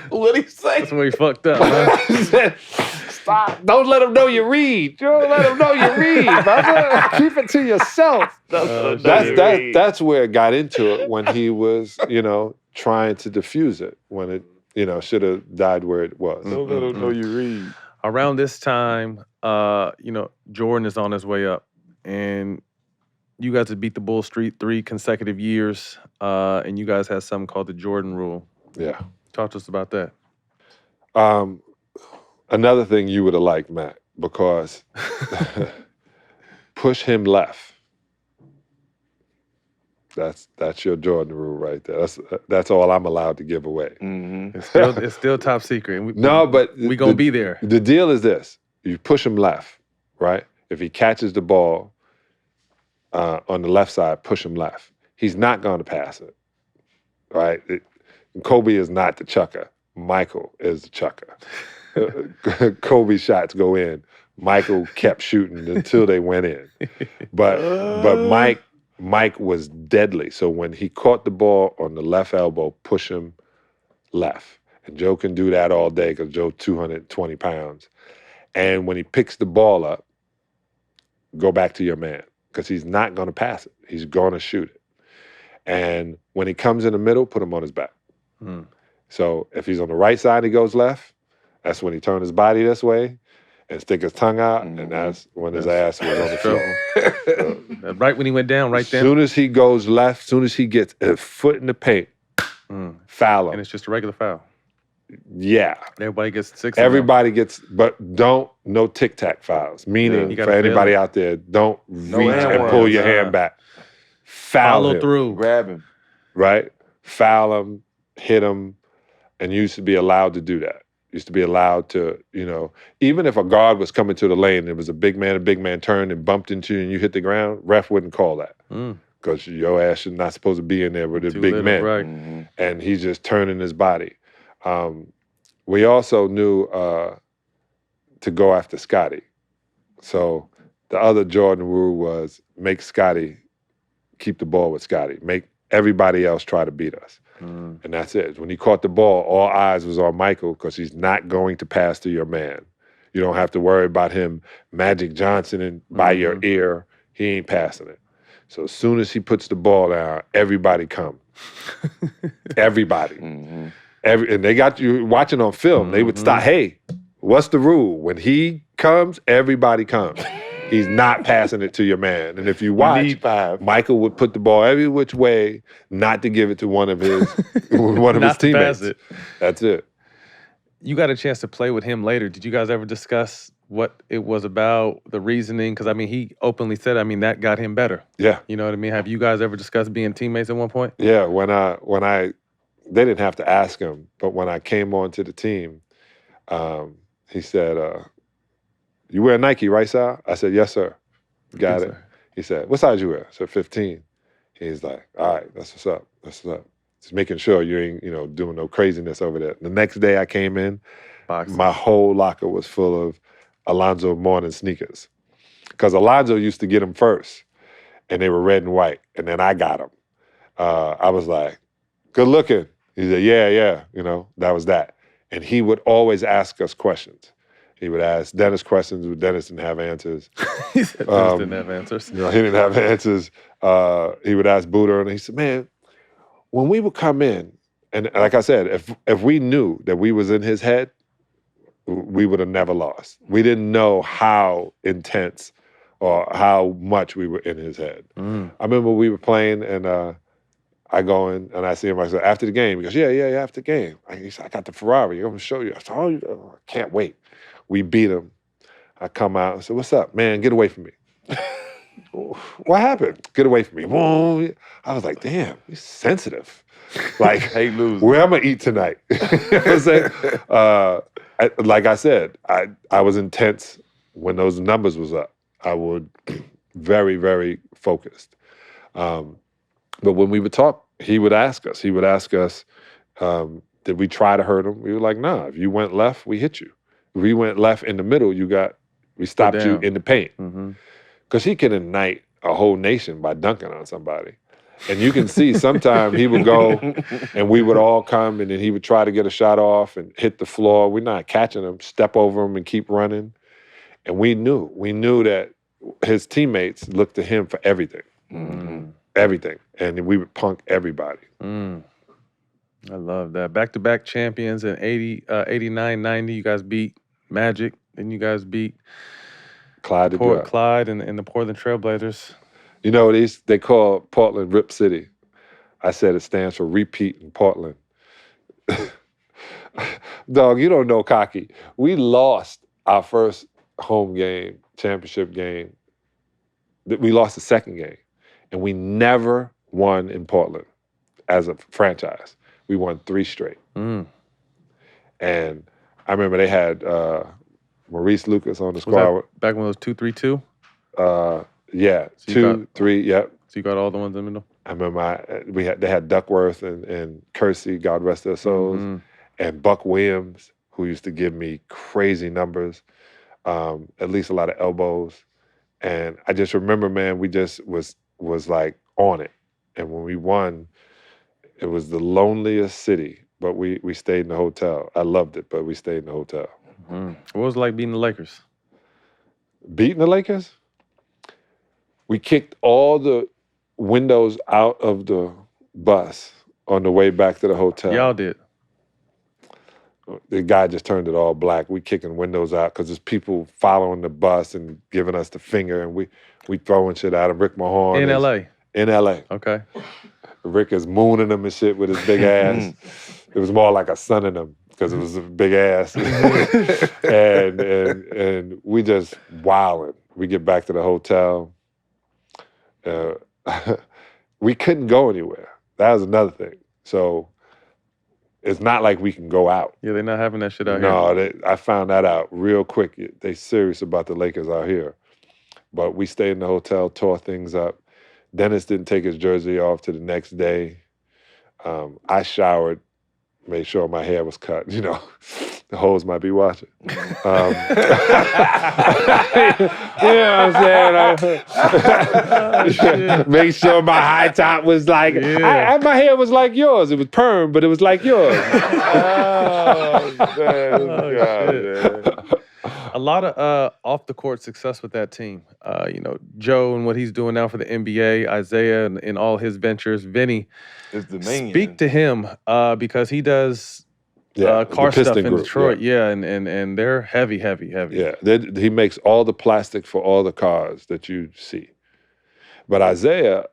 What'd he say? That's where he fucked up, huh? He said, stop. Don't let them know you read. Don't let them know you read, brother. Keep it to yourself. That's where it got into it, when he was, you know, trying to diffuse it, when it, you know, should have died where it was. Don't let them know you read. Around this time, you know, Jordan is on his way up. And you guys have beat the Bull Street 3 consecutive years. And you guys had something called the Jordan Rule. Yeah. Talk to us about that. Another thing you would have liked, Matt, because push him left. That's your Jordan rule right there. That's all I'm allowed to give away. It's still top secret. But we gonna be there. The deal is this: you push him left, right? If he catches the ball on the left side, push him left. He's not going to pass it, right? Kobe is not the chucker. Michael is the chucker. Kobe shots go in. Michael kept shooting until they went in. But Mike was deadly. So when he caught the ball on the left elbow, push him left. And Joe can do that all day because Joe's 220 pounds. And when he picks the ball up, go back to your man because he's not going to pass it. He's going to shoot it. And when he comes in the middle, put him on his back. So if he's on the right side, he goes left. That's when he turns his body this way and stick his tongue out, and that's when his ass was on the floor. Right when he went down, right there. As soon as he goes left, as soon as he gets a foot in the paint, foul him. And it's just a regular foul. Yeah. Everybody gets 6. Everybody gets, but no tic-tac fouls. Meaning, for anybody out there, don't reach and pull your hand back. Follow through. Grab him. Right? Foul him, hit him, and you used to be allowed to do that. Used to be allowed to, even if a guard was coming to the lane, it was a big man turned and bumped into you and you hit the ground, ref wouldn't call that. Because your ass is not supposed to be in there with a big man. Right. And he's just turning his body. We also knew to go after Scotty. So the other Jordan rule was make Scotty keep the ball with Scotty. Make everybody else try to beat us. And that's it. When he caught the ball, all eyes was on Michael because he's not going to pass to your man. You don't have to worry about him Magic Johnson by your ear. He ain't passing it. So as soon as he puts the ball down, everybody come. Everybody. And they got you watching on film. They would stop. Hey, what's the rule? When he comes, everybody comes. He's not passing it to your man. And if you watch, Michael would put the ball every which way, not to give it to one of his his teammates. That's it. You got a chance to play with him later. Did you guys ever discuss what it was about, the reasoning? Because, he openly said, that got him better. Yeah. You know what I mean? Have you guys ever discussed being teammates at one point? Yeah, when I they didn't have to ask him, but when I came onto the team, he said, you wear Nike, right, Sal? I said, yes, sir. Got it. Sir. He said, what size you wear? I said, 15. He's like, all right, that's what's up. That's what's up. Just making sure you ain't, doing no craziness over there. The next day I came in, my whole locker was full of Alonzo Mourning sneakers. Because Alonzo used to get them first, and they were red and white, and then I got them. I was like, good looking. He said, yeah, that was that. And he would always ask us questions. He would ask Dennis questions, but Dennis didn't have answers. He said Dennis didn't have answers. He didn't have answers. He would ask Buddha, and he said, man, when we would come in, and like I said, if we knew that we was in his head, we would have never lost. We didn't know how intense or how much we were in his head. I remember we were playing, and I go in, and I see him. I said, after the game, he goes, yeah, after the game. He said, I got the Ferrari. I'm going to show you. I said, I can't wait. We beat him. I come out and said, what's up, man? Get away from me. What happened? Get away from me. I was like, damn, he's sensitive. Like, Hate losing. where I'm going to eat tonight? You know what I'm saying? Like I said, I was intense when those numbers was up. I would very, very focused. But when we would talk, he would ask us, did we try to hurt him? We were like, nah, if you went left, we hit you. If we went left in the middle, we stopped you in the paint. Because he can ignite a whole nation by dunking on somebody. And you can see sometimes he would go and we would all come and then he would try to get a shot off and hit the floor. We're not catching him, step over him and keep running. And we knew that his teammates looked to him for everything. Everything. And we would punk everybody. I love that. Back-to-back champions in 89, 90. You guys beat Magic. Then you guys beat Clyde and the Portland Trailblazers. You know, they call Portland Rip City. I said it stands for repeat in Portland. Dog, you don't know cocky. We lost our first home game, championship game. We lost the second game. And we never won in Portland as a franchise. We won 3 straight. And I remember they had Maurice Lucas on the squad. Was that back when it was 2-3-2? Yeah, So 2-3, yep. So you got all the ones in the middle? I remember they had Duckworth and Kersey, God rest their souls, and Buck Williams, who used to give me crazy numbers, at least a lot of elbows. And I just remember, man, we just was like on it. And when we won, it was the loneliest city, but we stayed in the hotel. I loved it, but we stayed in the hotel. What was it like beating the Lakers? Beating the Lakers? We kicked all the windows out of the bus on the way back to the hotel. Y'all did. The guy just turned it all black. We kicking windows out because there's people following the bus and giving us the finger, and we throwing shit at him. Rick Mahorn. In L.A.? In L.A. Okay. Rick is mooning them and shit with his big ass. It was more like a son in them because it was a big ass. and we just wilding. We get back to the hotel. We couldn't go anywhere. That was another thing. So it's not like we can go out. Yeah, they're not having that shit out here. here. No, I found that out real quick. They serious about the Lakers out here. But we stayed in the hotel, tore things up. Dennis didn't take his jersey off to the next day. I showered, made sure my hair was cut. You know, the hoes might be watching. You know what I'm saying? Make sure my high top was like, my hair was like yours. It was perm, but it was like yours. A lot of off the court success with that team. You know, Joe and what he's doing now for the NBA, Isaiah and all his ventures. Vinny, It's the main. speak to him because he does car stuff in Detroit. Yeah, and they're heavy. Yeah, he makes all the plastic for all the cars that you see. But Isaiah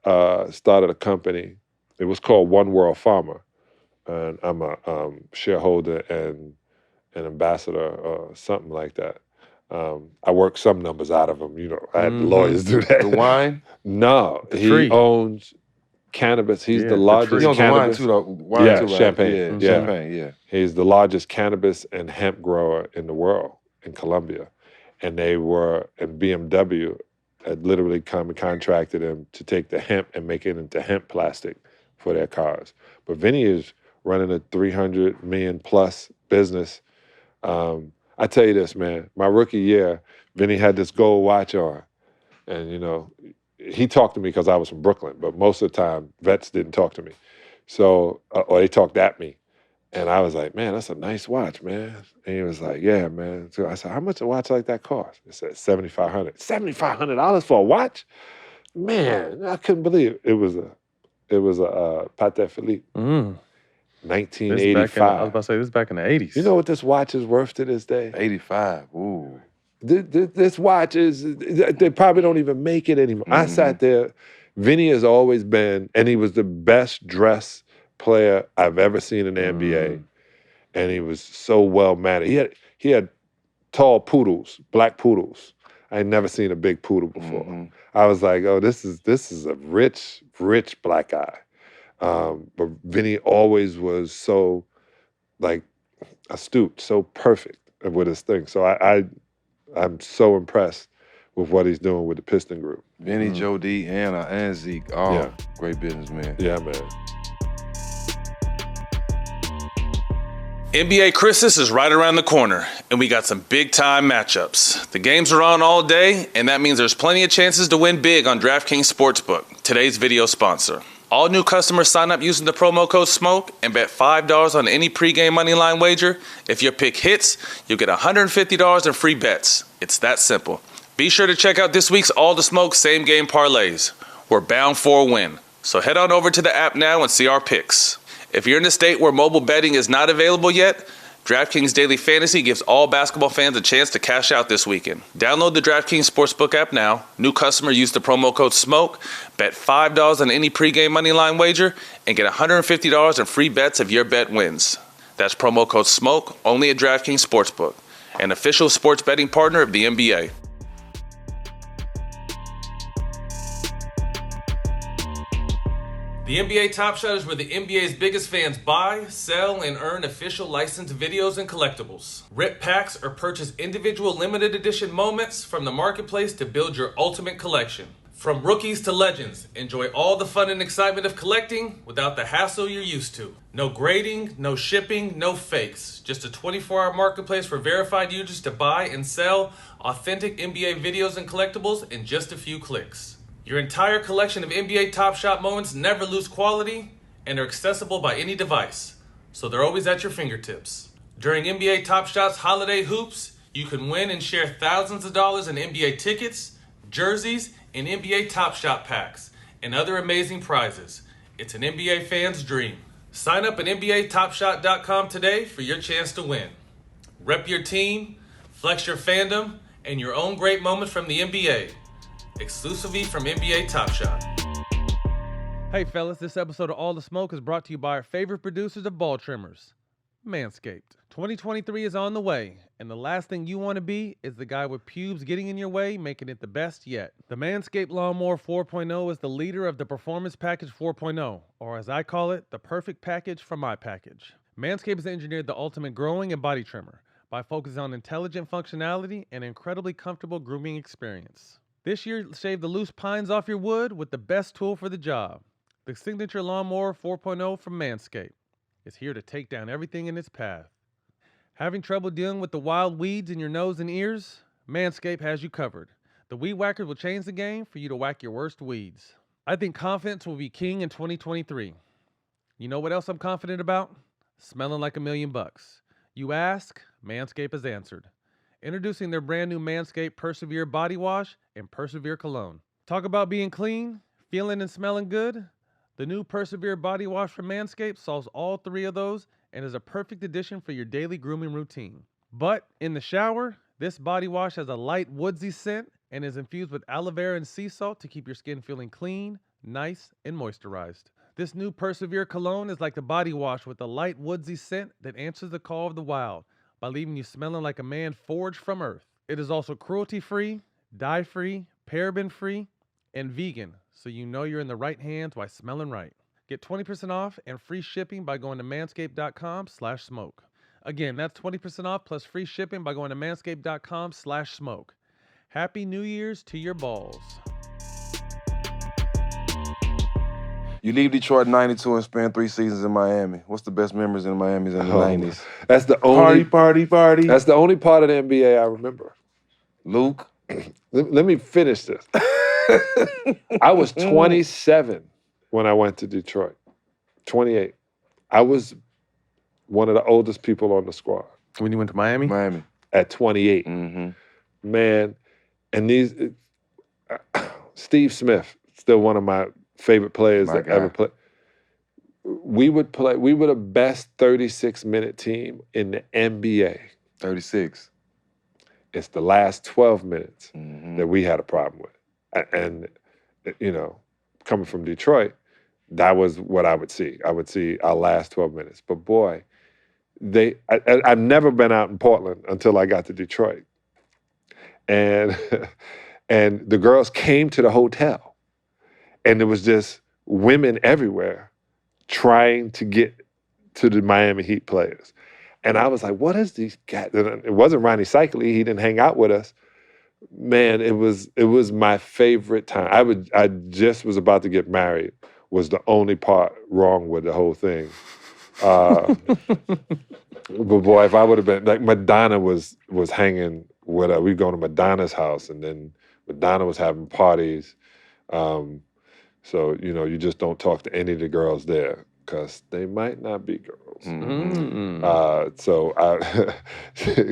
started a company. It was called One World Farmer, and I'm a shareholder and an ambassador or something like that. I worked some numbers out of him. You know, I had lawyers do that. The wine? No, The he tree. owns cannabis. He's the He largest owns the wine cannabis. too, though. Wine Yeah, too, right? champagne. Yeah, champagne, yeah. He's the largest cannabis and hemp grower in the world in Colombia. And BMW had literally come and contracted him to take the hemp and make it into hemp plastic for their cars. But Vinny is running a 300 million plus business. I tell you this, man, my rookie year, Vinny had this gold watch on. And, you know, he talked to me because I was from Brooklyn, but most of the time, vets didn't talk to me. So, or they talked at me. And I was like, man, that's a nice watch, man. And he was like, yeah, man. So I said, how much a watch like that cost? He said, $7,500. $7,500 for a watch? Man, I couldn't believe it. It was a Patek Philippe. 1985. I was about to say, this is back in the 80s. You know what this watch is worth to this day? 85. Ooh. This watch is, they probably don't even make it anymore. I sat there. Vinny has always been, and he was the best dressed player I've ever seen in the NBA. And he was so well mannered. He had tall poodles, black poodles. I had never seen a big poodle before. I was like, oh, this is a rich black guy. But Vinny always was so like astute, so perfect with his thing. So I'm so impressed with what he's doing with the Piston Group. Vinny, Joe D, and Zeke, all great businessmen. Yeah, man. NBA Christmas is right around the corner, and we got some big-time matchups. The games are on all day, and that means there's plenty of chances to win big on DraftKings Sportsbook, today's video sponsor. All new customers sign up using the promo code SMOKE and bet $5 on any pregame moneyline wager. If your pick hits, you'll get $150 in free bets. It's that simple. Be sure to check out this week's All the Smoke same-game parlays. We're bound for a win, so head on over to the app now and see our picks. If you're in a state where mobile betting is not available yet, DraftKings Daily Fantasy gives all basketball fans a chance to cash out this weekend. Download the DraftKings Sportsbook app now. New customer use the promo code SMOKE, bet $5 on any pregame moneyline wager, and get $150 in free bets if your bet wins. That's promo code SMOKE, only at DraftKings Sportsbook, an official sports betting partner of the NBA. The NBA Top Shot is where the NBA's biggest fans buy, sell, and earn official licensed videos and collectibles. Rip packs or purchase individual limited edition moments from the marketplace to build your ultimate collection. From rookies to legends, enjoy all the fun and excitement of collecting without the hassle you're used to. No grading, no shipping, no fakes. Just a 24-hour marketplace for verified users to buy and sell authentic NBA videos and collectibles in just a few clicks. Your entire collection of NBA Top Shot moments never lose quality and are accessible by any device, so they're always at your fingertips. During NBA Top Shot's Holiday Hoops, you can win and share thousands of dollars in NBA tickets, jerseys, and NBA Top Shot packs, and other amazing prizes. It's an NBA fan's dream. Sign up at NBATopShot.com today for your chance to win. Rep your team, flex your fandom, and your own great moments from the NBA. Exclusively from NBA Top Shot. Hey fellas, this episode of All the Smoke is brought to you by our favorite producers of ball trimmers, Manscaped. 2023 is on the way, and the last thing you want to be is the guy with pubes getting in your way, making it the best yet. The Manscaped Lawnmower 4.0 is the leader of the Performance Package 4.0, or as I call it, the perfect package for my package. Manscaped has engineered the ultimate growing and body trimmer by focusing on intelligent functionality and incredibly comfortable grooming experience. This year, shave the loose pines off your wood with the best tool for the job. The Signature Lawnmower 4.0 from Manscaped is here to take down everything in its path. Having trouble dealing with the wild weeds in your nose and ears? Manscaped has you covered. The Weed Whackers will change the game for you to whack your worst weeds. I think confidence will be king in 2023. You know what else I'm confident about? Smelling like $1 million. You ask, Manscaped has answered. Introducing their brand new Manscaped Persevere Body Wash and Persevere Cologne. Talk about being clean, feeling and smelling good. The new Persevere Body Wash from Manscaped solves all three of those and is a perfect addition for your daily grooming routine. But in the shower, this body wash has a light woodsy scent and is infused with aloe vera and sea salt to keep your skin feeling clean, nice, and moisturized. This new Persevere Cologne is like the body wash with a light woodsy scent that answers the call of the wild by leaving you smelling like a man forged from earth. It is also cruelty-free, dye-free, paraben-free, and vegan, so you know you're in the right hands while smelling right. Get 20% off and free shipping by going to manscaped.com/smoke. Again, that's 20% off plus free shipping by going to manscaped.com/smoke. Happy New Year's to your balls. You leave Detroit in 92 and spend 3 seasons in Miami. What's the best memories in Miami in the 90s? That's the only Party. That's the only part of the NBA I remember. Luke. Let me finish this. I was 27 when I went to Detroit. 28. I was one of the oldest people on the squad. When you went to Miami? Miami. At 28. Mm-hmm. Man, and these Steve Smith, still one of my favorite players that ever played. We were the best 36-minute team in the NBA. 36. It's the last 12 minutes that we had a problem with. And, you know, coming from Detroit, that was what I would see. I would see our last 12 minutes. But boy, I've never been out in Portland until I got to Detroit. And and the girls came to the hotel. And there was just women everywhere trying to get to the Miami Heat players. And I was like, what is these guys? It wasn't Ronnie Cycli. He didn't hang out with us. Man, it was my favorite time. I just was about to get married, was the only part wrong with the whole thing. But boy, if I would have been, like Madonna was hanging with us. We'd go to Madonna's house, and then Madonna was having parties. So, you know, you just don't talk to any of the girls there because they might not be girls. Mm-hmm. So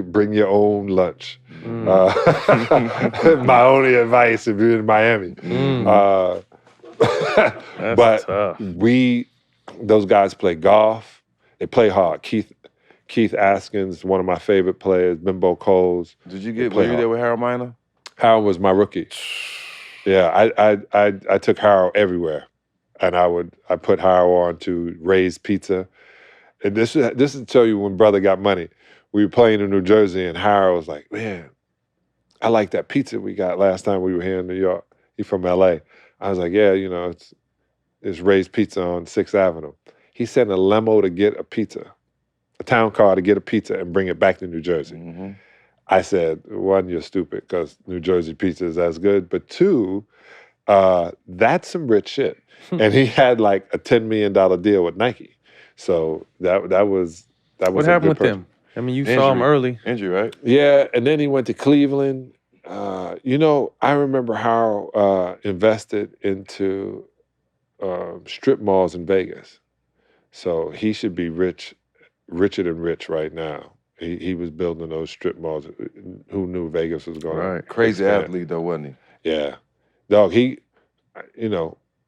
bring your own lunch. My only advice if you're in Miami. But tough. Those guys play golf. They play hard. Keith Askins, one of my favorite players, Bimbo Coles. Were you there with Harold Miner? Harold was my rookie. Yeah, I took Harold everywhere, and I put Harold on to Ray's Pizza, and this is to tell you when brother got money. We were playing in New Jersey, and Harold was like, "Man, I like that pizza we got last time we were here in New York." He's from L.A. I was like, "Yeah, you know, it's Ray's Pizza on 6th Avenue." He sent a limo to get a pizza, a town car to get a pizza and bring it back to New Jersey. Mm-hmm. I said, one, you're stupid because New Jersey pizza is as good. But two, that's some rich shit. And he had like a $10 million deal with Nike. So that was What happened with him? I mean, you saw him early. Injury, right? Yeah, and then he went to Cleveland. I remember Harold invested into strip malls in Vegas. So he should be richer than rich right now. He was building those strip malls. Who knew Vegas was going to Crazy expand? athlete though, wasn't he? Yeah. Dog,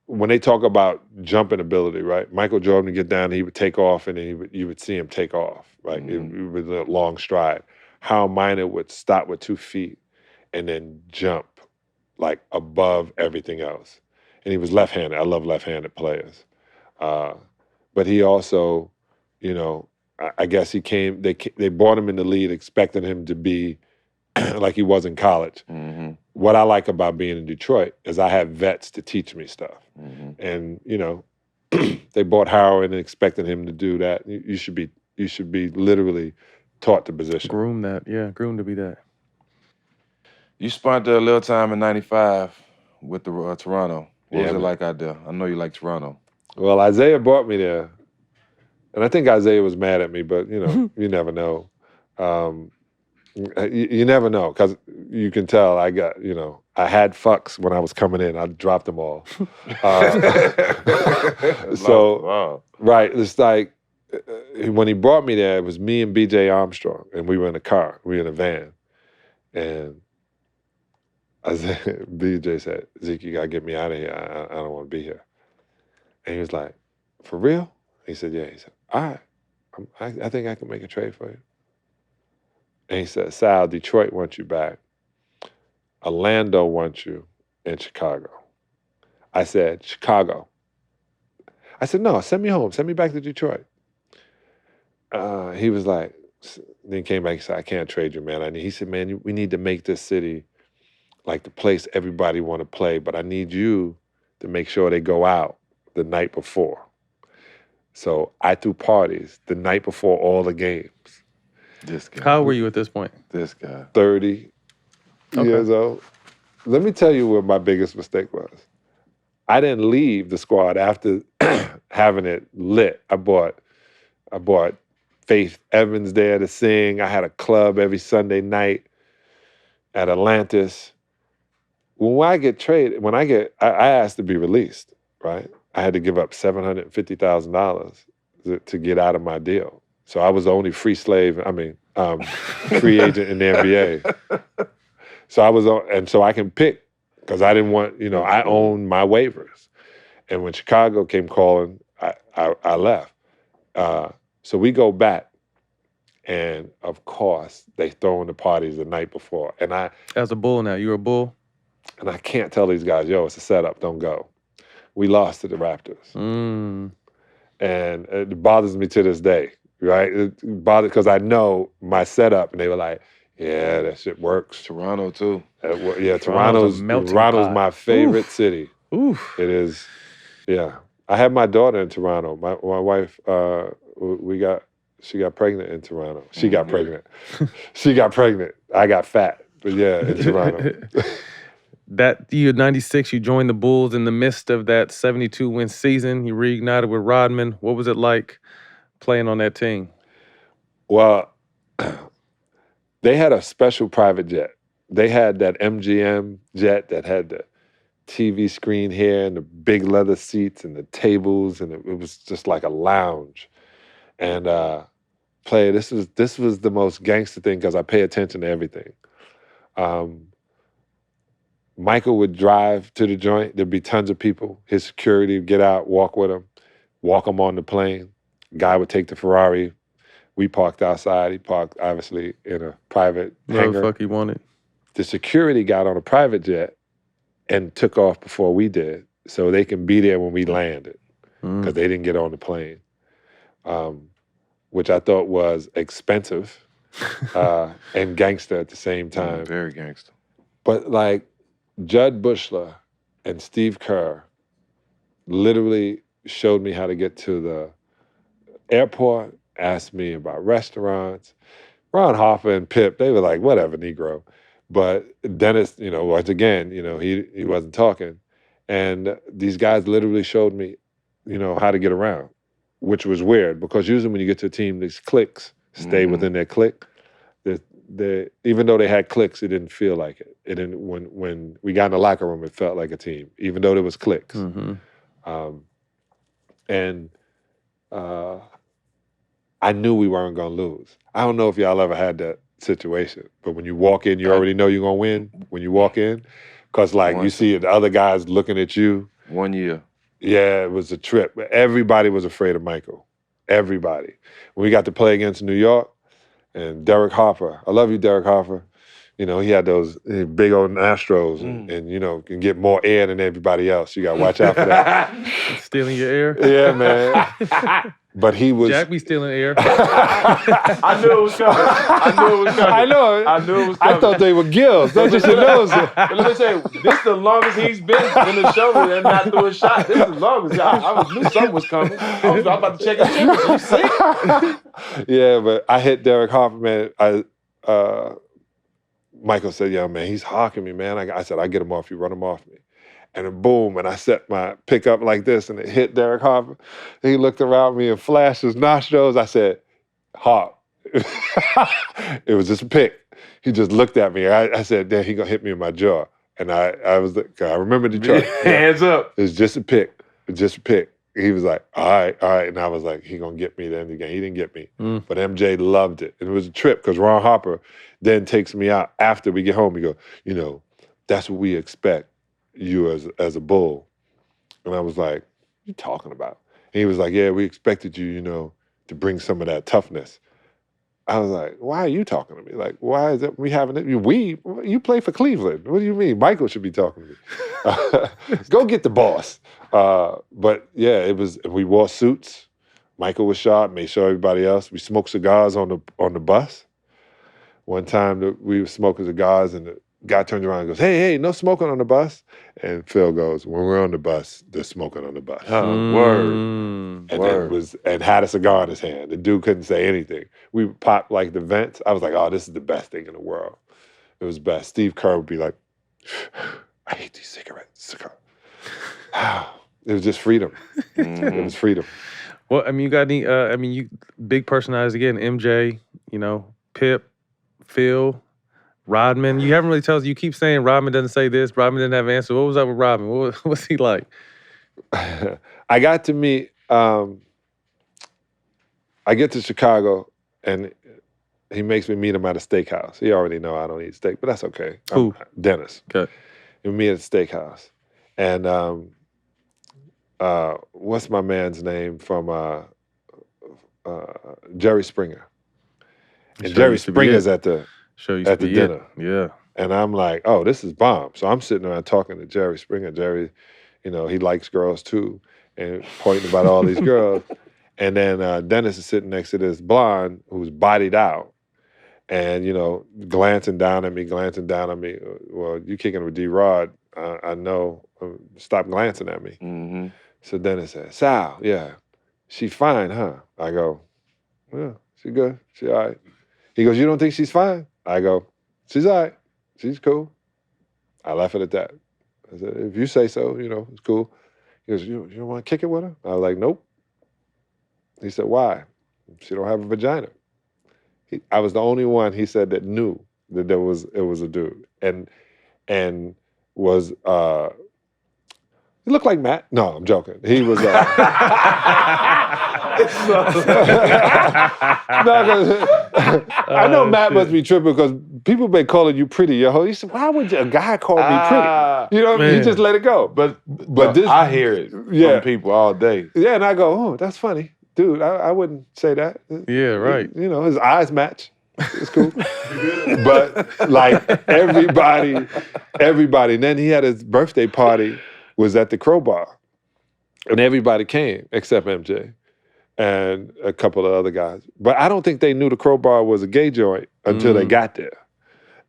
when they talk about jumping ability, right? Michael Jordan would get down, he would take off, and then you would see him take off, right? It was a long stride. Harold Miner would stop with 2 feet and then jump like above everything else. And he was left-handed. I love left-handed players. But he also, I guess they brought him in the league expecting him to be like he was in college. Mm-hmm. What I like about being in Detroit is I have vets to teach me stuff. Mm-hmm. And, they brought Harold in and expected him to do that. You should be literally taught the position. Groom to be that. You spent a little time in '95 with the Toronto. What was it man. like out there? I know you like Toronto. Well, Isaiah brought me there. And I think Isaiah was mad at me, but, you never know. You never know, because you can tell I got, I had fucks when I was coming in. I dropped them all. Wow. Right, it's like, when he brought me there, it was me and B.J. Armstrong, and we were in a car. We were in a van. And B.J. said, Zeke, you got to get me out of here. I don't want to be here. And he was like, for real? He said, yeah. He said, all right. I think I can make a trade for you. And he said, Sal, Detroit wants you back. Orlando wants you in Chicago. I said, Chicago. I said, no, send me home. Send me back to Detroit. He was like, then he came back and said, I can't trade you, man. He said, man, we need to make this city like the place everybody want to play, but I need you to make sure they go out the night before. So I threw parties the night before all the games. This guy. How old were you at this point? This guy. 30 years old. Let me tell you what my biggest mistake was. I didn't leave the squad after having it lit. I bought Faith Evans there to sing. I had a club every Sunday night at Atlantis. When I asked to be released, right? I had to give up $750,000 to get out of my deal. So I was the only free agent in the NBA. So I can pick, because I didn't want, I own my waivers. And when Chicago came calling, I left. So we go back, and of course, they throwing the parties the night before. And As a Bull now, you're a Bull? And I can't tell these guys, yo, it's a setup, don't go. We lost to the Raptors. And it bothers me to this day, right? It bothers because I know my setup, and they were like, yeah, that shit works. Toronto, too. Toronto's my favorite city. Oof. It is, yeah. I had my daughter in Toronto. My wife, she got pregnant in Toronto. She got pregnant. She got pregnant. I got fat. But yeah, in Toronto. That year, 96, you joined the Bulls in the midst of that 72-win season. You reignited with Rodman. What was it like playing on that team? Well, they had a special private jet. They had that MGM jet that had the TV screen here and the big leather seats and the tables, and it was just like a lounge. And this was the most gangster thing because I pay attention to everything. Michael would drive to the joint. There'd be tons of people. His security would get out, walk with him, walk him on the plane. Guy would take the Ferrari. We parked outside. He parked, obviously, in a private hangar. What the fuck he wanted? The security got on a private jet and took off before we did, so they can be there when we landed, because they didn't get on the plane, which I thought was expensive and gangster at the same time. Very gangster. But like, Judd Bushler and Steve Kerr literally showed me how to get to the airport, asked me about restaurants. Ron Hoffa and Pip, they were like, whatever, Negro. But Dennis, once again, he wasn't talking. And these guys literally showed me, how to get around, which was weird, because usually when you get to a team, these cliques stay within their clique. Even though they had cliques, it didn't feel like it. when we got in the locker room, it felt like a team, even though there was cliques. And I knew we weren't going to lose. I don't know if y'all ever had that situation, but when you walk in, you already know you're going to win when you walk in. Because, like, you see the other guys looking at you. 1 year. Yeah, it was a trip. Everybody was afraid of Michael. Everybody. When we got to play against New York, and Derek Harper, I love you, Derek Harper. You know, he had those big old nostrils and, you know, can get more air than everybody else. You got to watch out for that. Stealing your air? Yeah, man. But he was... Jack be stealing air. I knew it was coming. I knew it was coming. I know. I knew it was coming. I thought they were gills. Don't you nose it. But let me tell you, this is the longest he's been in the show and not threw a shot. This is the longest. I knew something was coming. I was about to check his temperature. You sick? Yeah, but I hit Derek Harper, man. Michael said, "Yo, man, he's hawking me, man." I said, "I get him off you, run him off me." And then boom, and I set my pick up like this, and it hit Derek Harper. He looked around me and flashed his nostrils. I said, "Hawk." It was just a pick. He just looked at me. I said, "Damn, he gonna hit me in my jaw." And I remember Detroit. Hands up. It was just a pick. It was just a pick. He was like, all right. And I was like, he gonna get me then again. He didn't get me. But MJ loved it. And it was a trip because Ron Harper then takes me out after we get home. He go, you know, that's what we expect you as a Bull. And I was like, what you talking about? And he was like, yeah, we expected you, you know, to bring some of that toughness. I was like, why are you talking to me? Like, why is it we having it? You play for Cleveland. What do you mean? Michael should be talking to me. Go get the boss. But yeah, we wore suits. Michael was sharp, made sure everybody else. We smoked cigars on the bus. One time we were smoking cigars and the guy turns around and goes, hey, no smoking on the bus. And Phil goes, when we're on the bus, there's smoking on the bus. Word. And had a cigar in his hand. The dude couldn't say anything. We popped like the vents. I was like, oh, this is the best thing in the world. It was best. Steve Kerr would be like, I hate these cigarettes. It was just freedom. It was freedom. Well, I mean, you got any, you big personalities again, MJ, you know, Pip, Phil, Rodman. You haven't really told us, you keep saying Rodman doesn't say this, Rodman didn't have an answer. What was up with Rodman? What's he like? I got to meet, I get to Chicago and he makes me meet him at a steakhouse. He already know I don't eat steak, but that's okay. Who? Dennis. Okay. We meet at a steakhouse. And what's my man's name from Jerry Springer? And Jerry Springer's at the dinner. Yeah. And I'm like, oh, this is bomb. So I'm sitting around talking to Jerry Springer. Jerry, you know, he likes girls too, and pointing about all these girls. And then Dennis is sitting next to this blonde who's bodied out and, you know, glancing down at me. Well, you kicking with D-Rod. I know. Stop glancing at me. Mm-hmm. So Dennis said, Sal, yeah, she fine, huh? I go, yeah, she good. She all right. He goes, you don't think she's fine? I go, she's all right. She's cool. I left it at that. I said, if you say so, you know, it's cool. He goes, you don't want to kick it with her? I was like, nope. He said, why? She don't have a vagina. I was the only one, he said, that knew that it was a dude. And was, he looked like Matt. No, I'm joking. He was, I know Matt must be tripping because people been calling you pretty, yo. He said, why would a guy call me pretty? You know what I mean? You just let it go. But this, I hear it from people all day. Yeah, and I go, oh, that's funny. Dude, I wouldn't say that. Yeah, right. You know, his eyes match. It's cool. But like everybody. And then he had his birthday party was at the Crowbar. And everybody came except MJ and a couple of other guys. But I don't think they knew the Crowbar was a gay joint until they got there.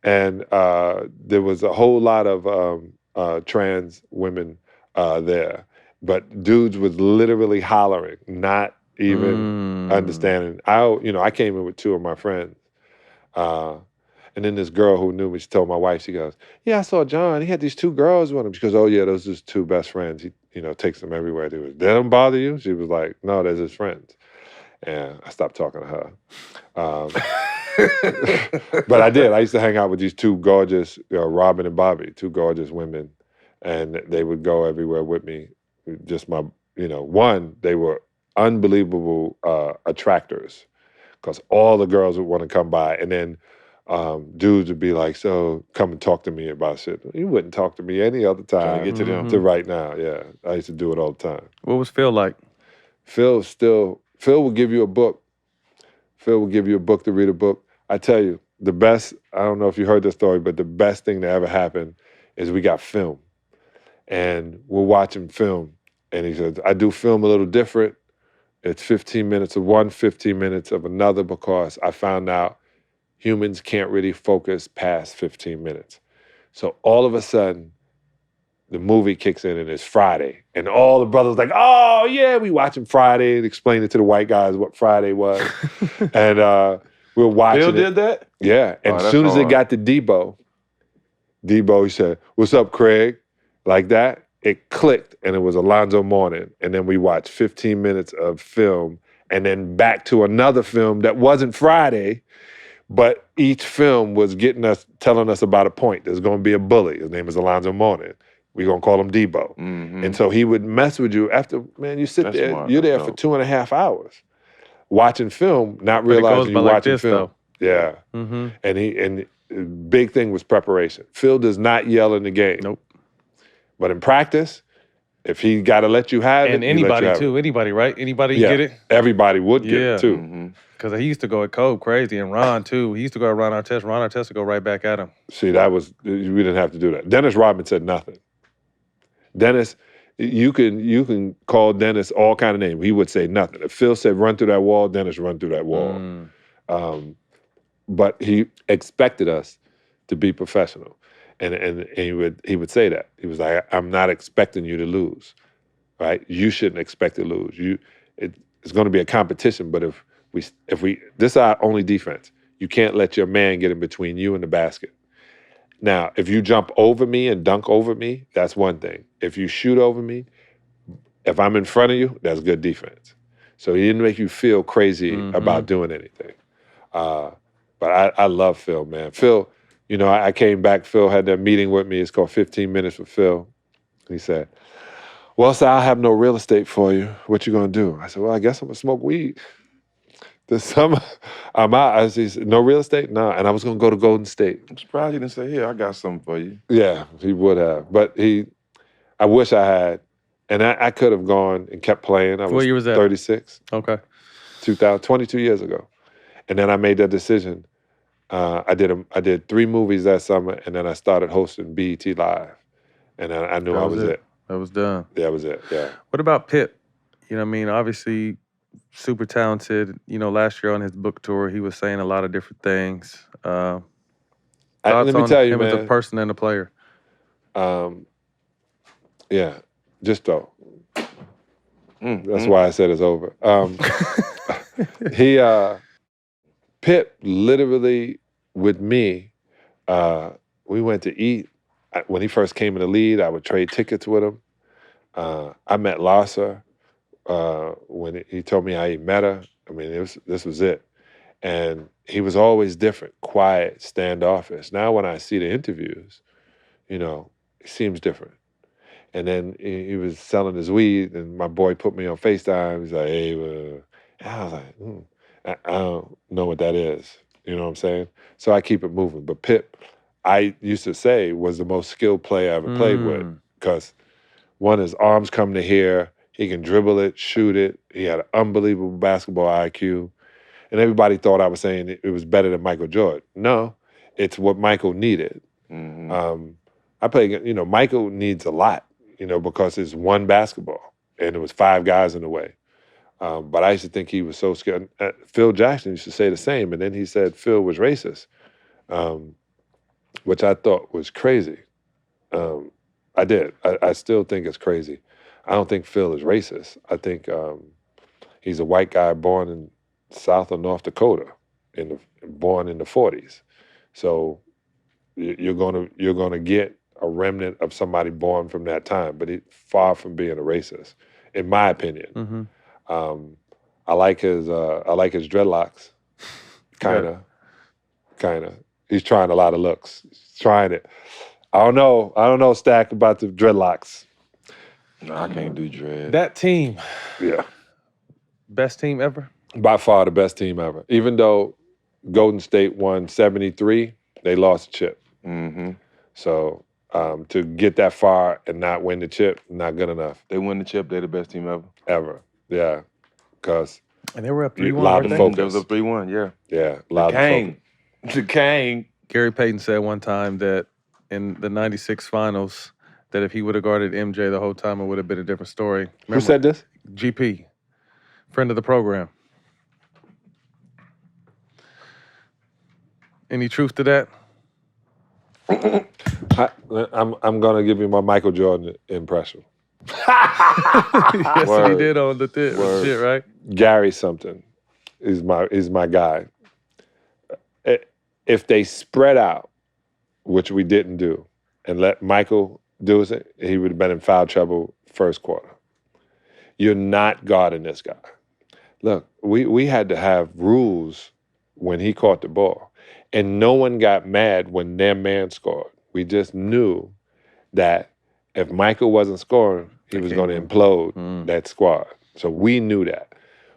And there was a whole lot of trans women there. But dudes was literally hollering, not even understanding. I came in with two of my friends. And then this girl who knew me, she told my wife, she goes, yeah, I saw John. He had these two girls with him. She goes, oh, yeah, those are his two best friends. He, takes them everywhere. They was, they don't bother you? She was like, no, they're his friends. And I stopped talking to her. But I did. I used to hang out with these two gorgeous, Robin and Bobby, two gorgeous women, and they would go everywhere with me. Just my, one, they were unbelievable attractors because all the girls would want to come by, and then dudes would be like, "So come and talk to me about shit." You wouldn't talk to me any other time. Trying to get to them. To right now, yeah. I used to do it all the time. What was Phil like? Phil will give you a book. Phil will give you a book to read a book. I tell you, the best, I don't know if you heard the story, but the best thing that ever happened is we got film. And we're watching film. And he said, I do film a little different. It's 15 minutes of one, 15 minutes of another, because I found out humans can't really focus past 15 minutes. So all of a sudden, the movie kicks in and it's Friday. And all the brothers like, oh yeah, we watching Friday, and explaining to the white guys what Friday was. And we're watching Bill it. did that? Yeah. And as that's soon as it hard. got to Debo, he said, what's up, Craig? Like that, it clicked, and it was Alonzo Mourning. And then we watched 15 minutes of film, and then back to another film that wasn't Friday, but each film was telling us about a point. There's gonna be a bully. His name is Alonzo Mourning. We're gonna call him Debo. Mm-hmm. And so he would mess with you after, man, you sit That's there, smart. you're there That's for dope. 2.5 hours watching film, not But it realizing goes you're by like watching this, film. though. Yeah. Mm-hmm. And the big thing was preparation. Phil does not yell in the game. Nope. But in practice, if he got to let you have And it, he let you anybody have too. it. Anybody, right? Anybody Yeah. get it? Everybody would get Yeah. it too. Mm-hmm. Because he used to go at Kobe crazy, and Ron too. He used to go at Ron Artest. Ron Artest would go right back at him. See, we didn't have to do that. Dennis Rodman said nothing. Dennis, you can call Dennis all kind of names. He would say nothing. If Phil said run through that wall, Dennis run through that wall. But he expected us to be professional. And he would say that. He was like, I'm not expecting you to lose, right? You shouldn't expect to lose. It's going to be a competition, but if we this is our only defense. You can't let your man get in between you and the basket. Now, if you jump over me and dunk over me, that's one thing. If you shoot over me, if I'm in front of you, that's good defense. So he didn't make you feel crazy about doing anything. But I love Phil, man. Phil, I came back, Phil had that meeting with me. It's called 15 Minutes with Phil. He said, well, sir, I have no real estate for you. What you gonna do? I said, well, I guess I'm gonna smoke weed. This summer, I'm out. He said, no real estate? No. And I was gonna go to Golden State. I'm surprised you didn't say, here, I got something for you. Yeah, he would have. But I wish I had. And I could have gone and kept playing. I was, What year was that? 36. Okay. 22 years ago. And then I made that decision. I did 3 movies that summer, and then I started hosting BET Live. And I knew I was it. That was done. That was it, yeah. What about Pip? You know what I mean? Obviously, super talented. Last year on his book tour, he was saying a lot of different things. Let Thoughts me on tell you, him as man. a person and a player. Yeah, just though. That's why I said it's over. Pip literally with me, we went to eat. When he first came in the league, I would trade tickets with him. I met Larsa when he told me how he met her. I mean, this was it. And he was always different, quiet, standoffish. Now when I see the interviews, he seems different. And then he was selling his weed, and my boy put me on FaceTime. He's like, hey, and I was like, I don't know what that is. You know what I'm saying? So I keep it moving. But Pip, I used to say, was the most skilled player I ever played with, because one, his arms come to here, he can dribble it, shoot it. He had an unbelievable basketball IQ. And everybody thought I was saying it was better than Michael Jordan. No, it's what Michael needed. I play, Michael needs a lot, because it's one basketball, and it was 5 guys in the way. But I used to think he was so skilled. Phil Jackson used to say the same, and then he said Phil was racist, which I thought was crazy. I did. I still think it's crazy. I don't think Phil is racist. I think he's a white guy born in South or North Dakota, born in the 40s. So you're gonna get a remnant of somebody born from that time, but he's far from being a racist, in my opinion. I like his dreadlocks, kind of. kind of. He's trying a lot of looks. He's trying it. I don't know, Stak, about the dreadlocks. No, I can't do dread. That team, Yeah. best team ever? By far the best team ever. Even though Golden State won 73, they lost the chip. Mm-hmm. So to get that far and not win the chip, not good enough. They win the chip, they're the best team ever. Ever. Yeah. Because And they were up a 3-1, lot weren't of they? focus. That was a 3-1, yeah. Yeah, a lot of focus. The Kang. Gary Payton said one time that in the 96 finals, that if he would have guarded MJ the whole time, it would have been a different story. Who said this? GP, friend of the program. Any truth to that? I'm gonna give you my Michael Jordan impression. Yes, Word. he did on the Word. shit, right? Gary something is my guy. If they spread out, which we didn't do, and let Michael do it, he would have been in foul trouble first quarter. You're not guarding this guy. Look, we had to have rules when he caught the ball. And no one got mad when their man scored. We just knew that if Michael wasn't scoring, he was going to implode that squad. So we knew that.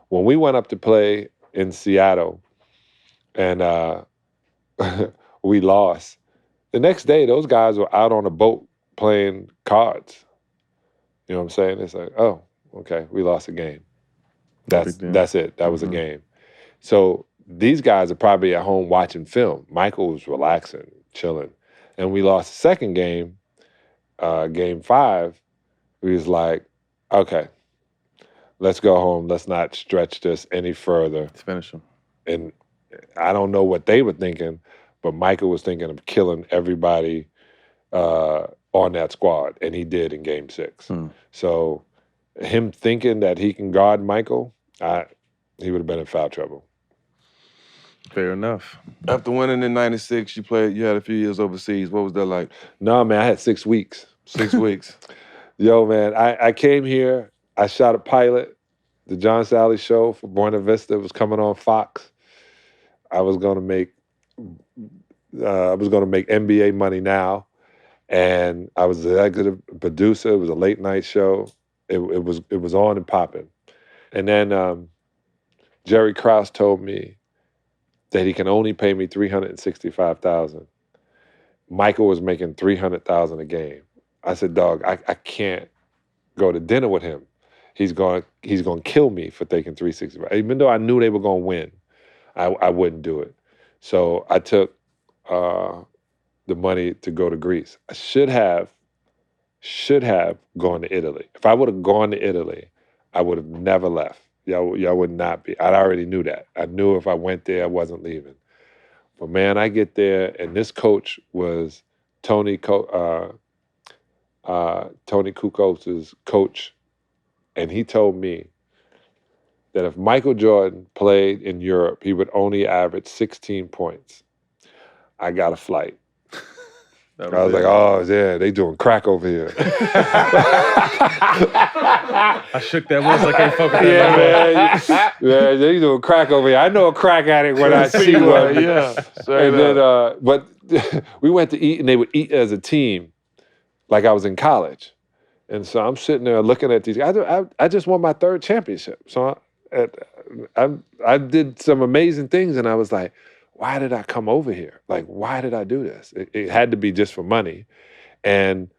When we went up to play in Seattle and we lost, the next day those guys were out on a boat playing cards. You know what I'm saying? It's like, oh, okay, we lost a game. That's it. That was a game. So these guys are probably at home watching film. Michael was relaxing, chilling. And we lost the second game, game 5. We was like, okay, let's go home. Let's not stretch this any further. Let's finish them. And I don't know what they were thinking, but Michael was thinking of killing everybody on that squad, and he did in game 6. So him thinking that he can guard Michael, he would have been in foul trouble. Fair enough. After winning in 96, you had a few years overseas. What was that like? No, man, I had 6 weeks. 6 weeks. Yo, man, I came here. I shot a pilot. The John Salley show for Buena Vista was coming on Fox. I was gonna make NBA money now, and I was the executive producer. It was a late night show. It was on and popping. And then Jerry Krause told me that he can only pay me $365,000. Michael was making $300,000 a game. I said, dog, I can't go to dinner with him. He's going to kill me for taking $365,000. Even though I knew they were going to win, I wouldn't do it. So I took the money to go to Greece. I should have gone to Italy. If I would have gone to Italy, I would have never left. Y'all would not be. I already knew that. I knew if I went there, I wasn't leaving. But man, I get there, and this coach was Tony Kukos's coach, and he told me that if Michael Jordan played in Europe, he would only average 16 points. I got a flight. I was like, oh, yeah, they doing crack over here. I shook that once. I can't fuck with that. Yeah, man. They doing crack over here. I know a crack addict when I see one. Yeah. And then, but we went to eat, and they would eat as a team, like I was in college. And so I'm sitting there looking at these guys. I just won my 3rd championship. So I did some amazing things, and I was like, why did I come over here? Like, why did I do this? It had to be just for money. And,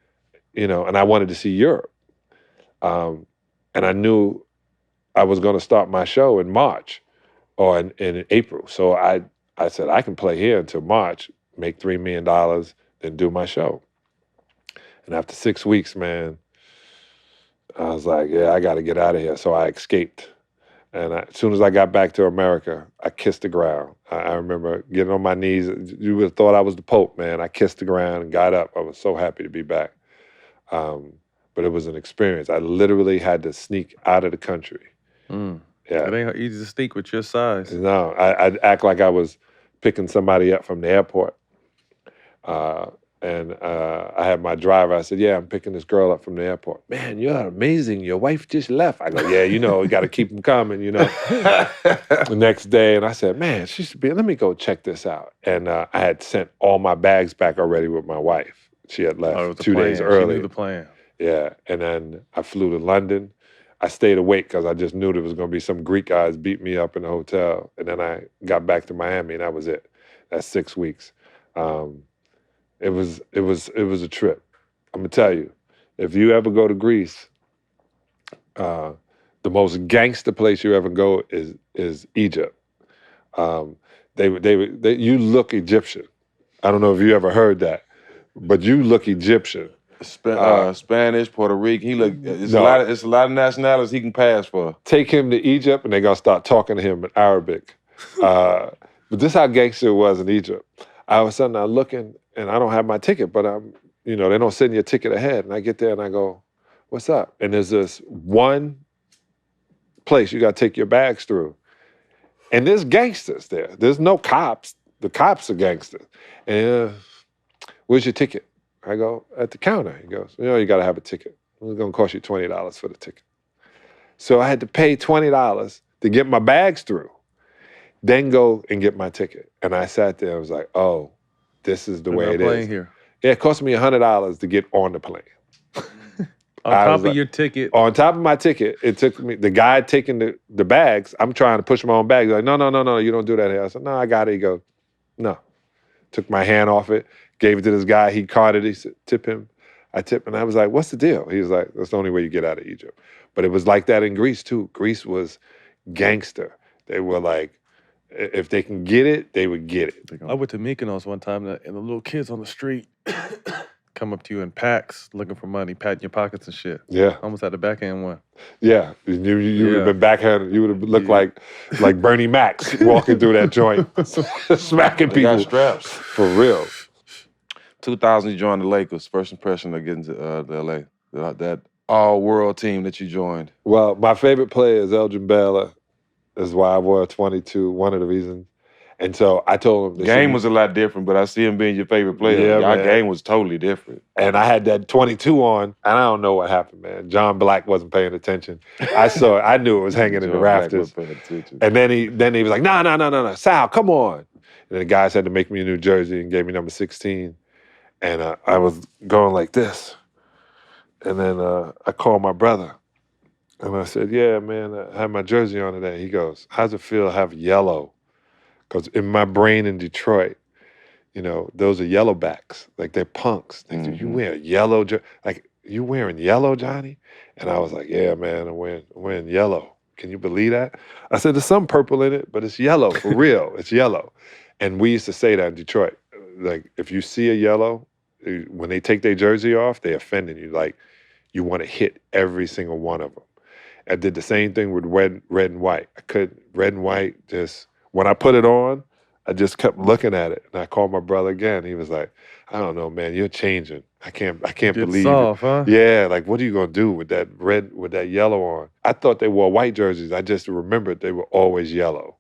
and I wanted to see Europe. And I knew I was going to start my show in March or in April. So I said, I can play here until March, make $3 million, then do my show. And after 6 weeks, man, I was like, yeah, I got to get out of here. So I escaped. And as soon as I got back to America, I kissed the ground. I remember getting on my knees. You would have thought I was the Pope, man. I kissed the ground and got up. I was so happy to be back. But it was an experience. I literally had to sneak out of the country. Yeah. It ain't easy to sneak with your size. No, I'd act like I was picking somebody up from the airport. And And I had my driver. I said, yeah, I'm picking this girl up from the airport. Man, you're amazing. Your wife just left. I go, yeah, you got to keep them coming, The next day, and I said, man, she should be, let me go check this out. And I had sent all my bags back already with my wife. She had left 2 days early. She knew the plan. Yeah, and then I flew to London. I stayed awake because I just knew there was going to be some Greek guys beat me up in the hotel. And then I got back to Miami, and that was it. That's 6 weeks. It was a trip. I'm gonna tell you, if you ever go to Greece, the most gangster place you ever go is Egypt. You look Egyptian. I don't know if you ever heard that, but you look Egyptian. Spanish, Puerto Rican. He look. It's a lot of nationalities he can pass for. Take him to Egypt, and they're gonna start talking to him in Arabic. But this is how gangster it was in Egypt. All of a sudden, I'm looking, and I don't have my ticket, but they don't send you a ticket ahead. And I get there, and I go, "What's up?" And there's this one place you got to take your bags through, and there's gangsters there. There's no cops. The cops are gangsters. And where's your ticket? I go, at the counter. He goes, you got to have a ticket. It's going to cost you $20 for the ticket. So I had to pay $20 to get my bags through, then go and get my ticket. And I sat there and was like, oh, this is the way it is. Here. Yeah, it cost me $100 to get on the plane. On top of your ticket. On top of my ticket, it took me, the guy taking the bags, I'm trying to push my own bags. Like, no, you don't do that here. I said, no, I got it. He goes, no. Took my hand off it, gave it to this guy. He carded it. He said, tip him. I tipped, and I was like, what's the deal? He was like, that's the only way you get out of Egypt. But it was like that in Greece, too. Greece was gangster. They were like, if they can get it, they would get it. I went to Mykonos one time, and the little kids on the street come up to you in packs looking for money, patting your pockets and shit. Yeah. Almost had the backhand one. Yeah. You would have been backhanded. You would have looked like Bernie Mac walking through that joint, smacking people. Got straps. For real. 2000, you joined the Lakers. First impression of getting to LA. That all-world team that you joined. Well, my favorite player is Elgin Baylor. That's why I wore 22, one of the reasons. And so I told him... The game was a lot different, but I see him being your favorite player. Yeah, Our game was totally different. And I had that 22 on, and I don't know what happened, man. John Black wasn't paying attention. I saw it. I knew it was hanging in the rafters. And then he was like, no, Sal, come on. And the guys had to make me a new jersey and gave me number 16. And I was going like this. And then I called my brother. And I said, yeah, man, I have my jersey on today. He goes, how's it feel to have yellow? Because in my brain in Detroit, those are yellowbacks. Like, they're punks. Like, you wear yellow, like, you wearing yellow, Johnny? And I was like, yeah, man, I'm wearing yellow. Can you believe that? I said, there's some purple in it, but it's yellow, for real. It's yellow. And we used to say that in Detroit. Like, if you see a yellow, when they take their jersey off, they offending you. Like, you want to hit every single one of them. I did the same thing with red and white. Red and white just... When I put it on, I just kept looking at it, and I called my brother again. He was like, "I don't know, man. You're changing. I can't believe soft, it." Huh? Yeah, like, what are you gonna do with that red, with that yellow on? I thought they wore white jerseys. I just remembered they were always yellow.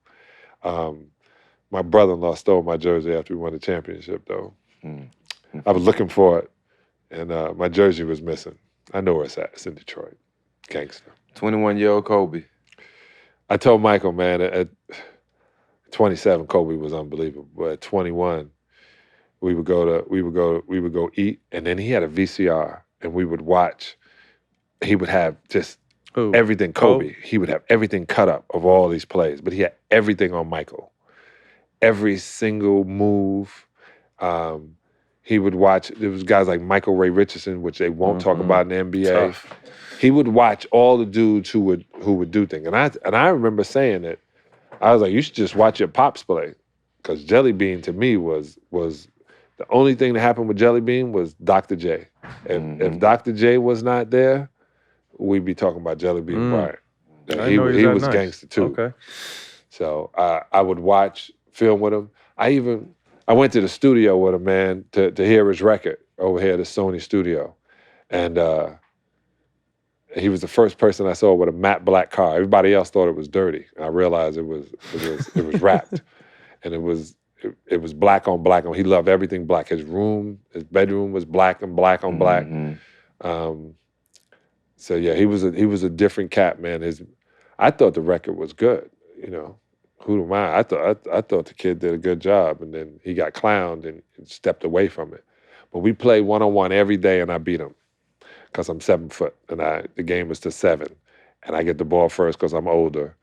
My brother-in-law stole my jersey after we won the championship, though. I was looking for it, and my jersey was missing. I know where it's at. It's in Detroit. Gangster. 21-year-old Kobe. I told Michael, man, at 27, Kobe was unbelievable. But at 21, we would go eat, and then he had a VCR, and we would watch. He would have just everything. Kobe. He would have everything cut up of all these plays, but he had everything on Michael. Every single move. He would watch. There was guys like Michael Ray Richardson, which they won't talk about in the NBA. Tough. He would watch all the dudes who would do things, and I remember saying it. I was like, you should just watch your pops play. Because Jelly Bean, to me, was the only thing that happened with Jelly Bean was Dr. J. If Dr. J was not there, we'd be talking about Jelly Bean Bryant. He was nice. Gangster, too. Okay. So I would watch film with him. I went to the studio with him, man, to hear his record over here at the Sony studio. And he was the first person I saw with a matte black car. Everybody else thought it was dirty. I realized it was wrapped. And it was it was black on black. He loved everything black. His bedroom was black and black on black. So yeah, he was a different cat, man. I thought the record was good. You know, who am I? I thought the kid did a good job, and then he got clowned and stepped away from it. But we played 1-on-1 every day, and I beat him because I'm 7 foot, and the game was to 7, and I get the ball first because I'm older,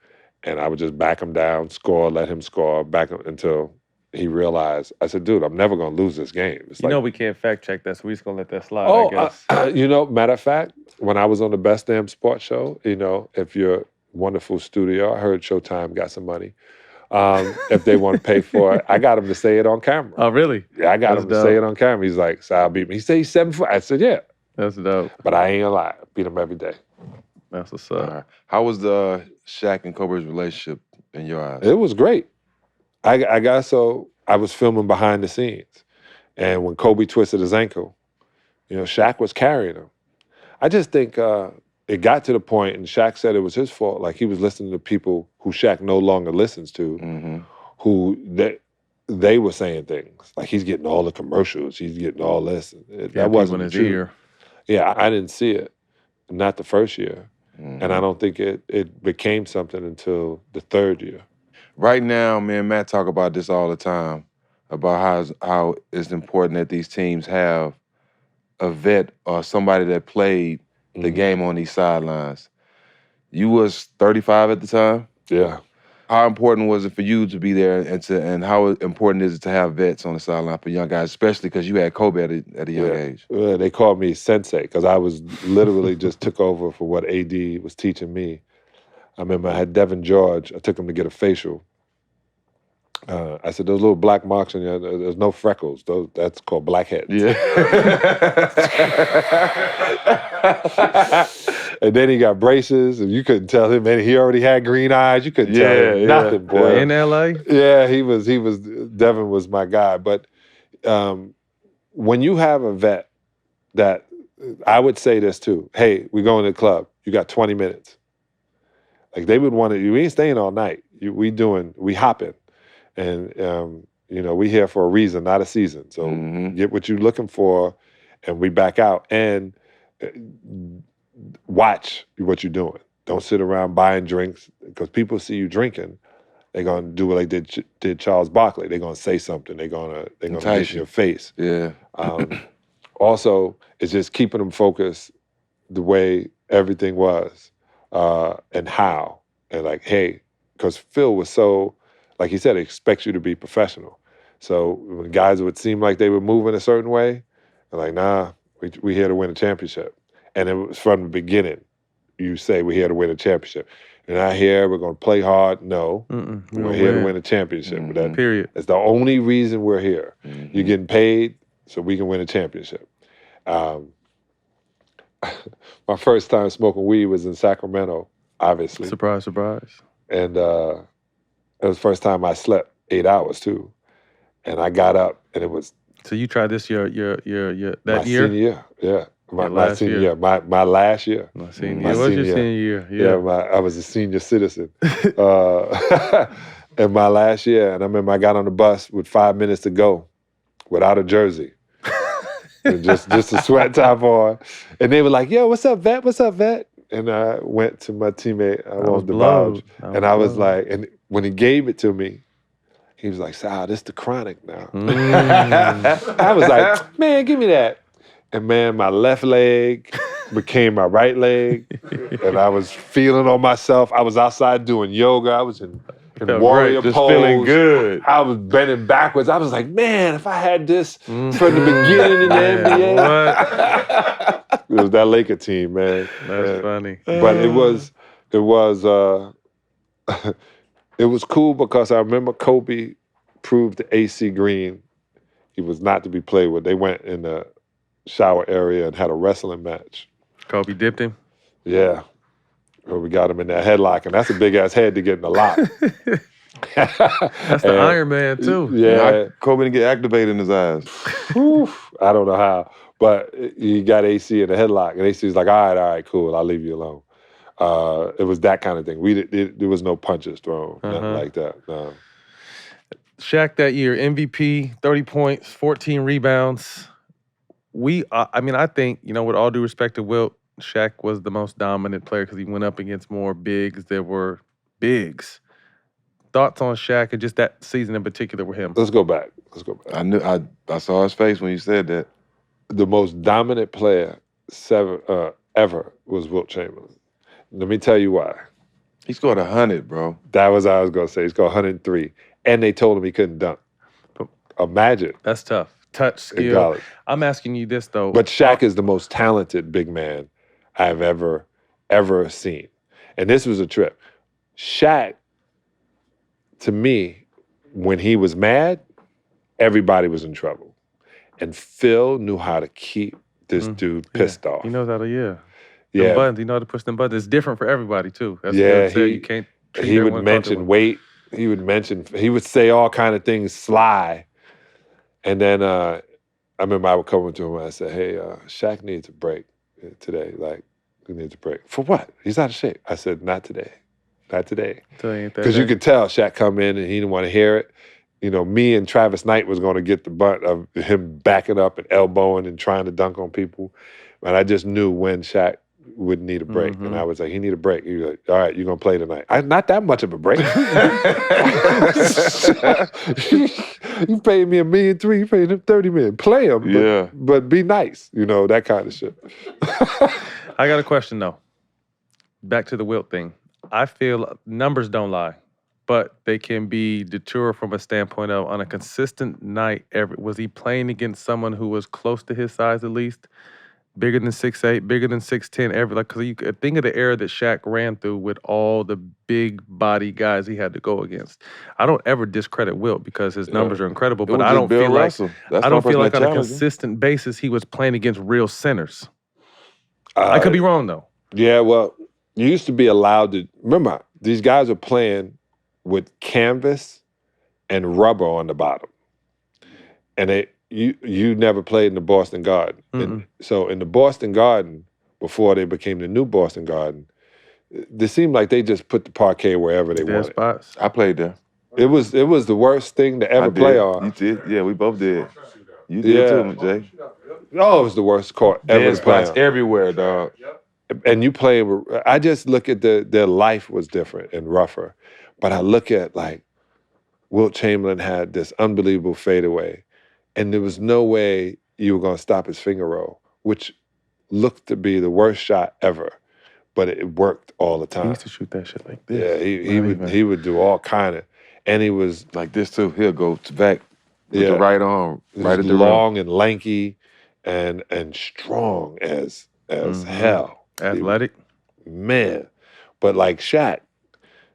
and I would just back him down, score, let him score, back him until he realized. I said, dude, I'm never gonna lose this game. It's You know we can't fact check that, so we just gonna let that slide. Oh, I guess. you know, matter of fact, when I was on the Best Damn Sports Show, you know, if you're wonderful studio, I heard Showtime got some money. If they want to pay for it, I got him to say it on camera. Oh, really? Yeah, I got That's him to dope. say it on camera. He's like, Sal beat me. He said he's 7 foot. I said, yeah. That's dope. But I ain't gonna lie, beat him every day. That's what's up. All right. How was the Shaq and Kobe's relationship in your eyes? It was great. I was filming behind the scenes, and when Kobe twisted his ankle, you know, Shaq was carrying him. I just think it got to the point, and Shaq said it was his fault. Like he was listening to people who Shaq no longer listens to, who they were saying things like he's getting all the commercials, he's getting all this. That wasn't in his true. ear. Yeah, I didn't see it, not the first year, and I don't think it became something until the third year. Right now, me and Matt talk about this all the time, about how it's important that these teams have a vet or somebody that played the game on these sidelines. You was 35 at the time? Yeah. How important was it for you to be there, and how important is it to have vets on the sideline for young guys, especially because you had Kobe at a young age? They called me sensei because I was literally just took over for what AD was teaching me. I remember I had Devin George. I took him to get a facial. I said, those little black marks on you, there's no freckles. That's called blackheads. Yeah. And then he got braces, and you couldn't tell him. And he already had green eyes. You couldn't tell him nothing, boy. In LA? Yeah, he was. Devin was my guy. But when you have a vet that, I would say this too. Hey, we're going to the club. You got 20 minutes. Like they would want to. We ain't staying all night. We hopping, and you know we here for a reason, not a season. So get what you're looking for, and we back out and watch what you're doing. Don't sit around buying drinks because people see you drinking. They're gonna do what they did Charles Barkley. They're gonna say something. They're gonna get in your face. Yeah. Also, it's just keeping them focused the way everything was and how. And like, hey, because Phil was so, like he said, he expects you to be professional. So when guys would seem like they were moving a certain way, they're like, nah, we here to win a championship. And it was from the beginning. You say we're here to win a championship. We're not here, we're going to play hard. No, we're here to win a championship. Period. That's the only reason we're here. You're getting paid so we can win a championship. My first time smoking weed was in Sacramento, obviously. Surprise, surprise. And it was the first time I slept 8 hours too. And I got up and it was... So you tried this that year? Senior year, yeah. My senior year. My last year. My senior year. What's your senior year? Yeah, I was a senior citizen. In my last year, and I remember I got on the bus with 5 minutes to go without a jersey. And just a sweat top on. And they were like, yo, what's up, vet? What's up, vet? And I went to my teammate, I won't divulge. And I was like, and when he gave it to me, he was like, Sal, this the chronic now. I was like, man, give me that. And man, my left leg became my right leg. And I was feeling on myself. I was outside doing yoga. I was in warrior pose. Just feeling good. I was bending backwards. I was like, man, if I had this from the beginning in the NBA. It was that Laker team, man. That's funny. But it was cool because I remember Kobe proved to AC Green he was not to be played with. They went in the shower area and had a wrestling match. Kobe dipped him? Yeah. We got him in that headlock, and that's a big-ass head to get in the lock. That's the Iron Man, too. Yeah. Kobe didn't get activated in his eyes. I don't know how, but he got AC in the headlock, and AC's like, all right, cool, I'll leave you alone. It was that kind of thing. There was no punches thrown, nothing like that. No. Shaq that year, MVP, 30 points, 14 rebounds. I think, with all due respect to Wilt, Shaq was the most dominant player because he went up against more bigs that were bigs. Thoughts on Shaq and just that season in particular with him? Let's go back. I saw his face when you said that. The most dominant player ever was Wilt Chamberlain. Let me tell you why. He scored 100, bro. That was what I was going to say. He scored 103. And they told him he couldn't dunk. Imagine. That's tough. Touch, skill. I'm asking you this, though. But Shaq is the most talented big man I've ever seen. And this was a trip. Shaq, to me, when he was mad, everybody was in trouble. And Phil knew how to keep this dude pissed off. He knows how to, Yeah. Them buttons, he knows how to push them buttons. It's different for everybody, too. That's he you can't treat he would everyone mention comfortable. weight. He would say all kind of things sly. And then I remember I would come up to him and I said, hey, Shaq needs a break today. Like, he needs a break. For what? He's out of shape. I said, not today. Not today. Because you could tell Shaq come in and he didn't want to hear it. Me and Travis Knight was going to get the butt of him backing up and elbowing and trying to dunk on people. And I just knew when Shaq would need a break. And I was like, he need a break. He was like, all right, you're going to play tonight. Not that much of a break. You paid me $1.3 million, you paid him $30 million. Play him, but be nice. That kind of shit. I got a question, though. Back to the Wilt thing. I feel numbers don't lie, but they can be deter from a standpoint of on a consistent night. Was he playing against someone who was close to his size at least? Bigger than 6'8", bigger than 6'10", because you could think of the era that Shaq ran through with all the big body guys he had to go against. I don't ever discredit Wilt because his numbers are incredible, but I don't feel like on a consistent basis he was playing against real centers. I could be wrong though. Yeah, well, you used to be allowed to remember these guys are playing with canvas and rubber on the bottom, and You never played in the Boston Garden. And so in the Boston Garden, before they became the new Boston Garden, it seemed like they just put the parquet wherever they wanted. Spots. I played there. It was the worst thing to ever play on. You did? Yeah, we both did. You did too, Jay. Oh, it was the worst court ever to play spots on. everywhere, dog. And you play, I just look at their life was different and rougher. But I look at Wilt Chamberlain had this unbelievable fadeaway. And there was no way you were going to stop his finger roll, which looked to be the worst shot ever, but it worked all the time. He used to shoot that shit like this. Yeah, he would do all kind of, and he was like this too. He'll go back with the right arm, right at the long and lanky, and strong as hell. Athletic, man. But like Shaq,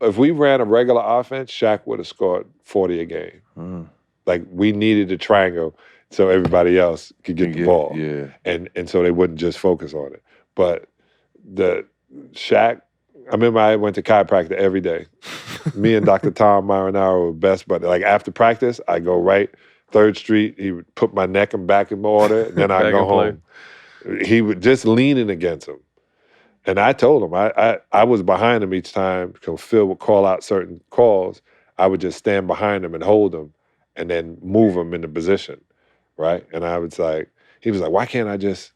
if we ran a regular offense, Shaq would have scored 40 a game. Like we needed a triangle so everybody else could get the ball. Yeah. And so they wouldn't just focus on it. But the Shaq, I remember I went to chiropractor every day. Me and Dr. Tom Marinaro were best buddies. Like after practice, I go right 3rd Street. He would put my neck and back in order, and then I go home. He would just leaning against him. And I told him, I was behind him each time because Phil would call out certain calls. I would just stand behind him and hold him and then move him into position, right? And he was like, why can't I just,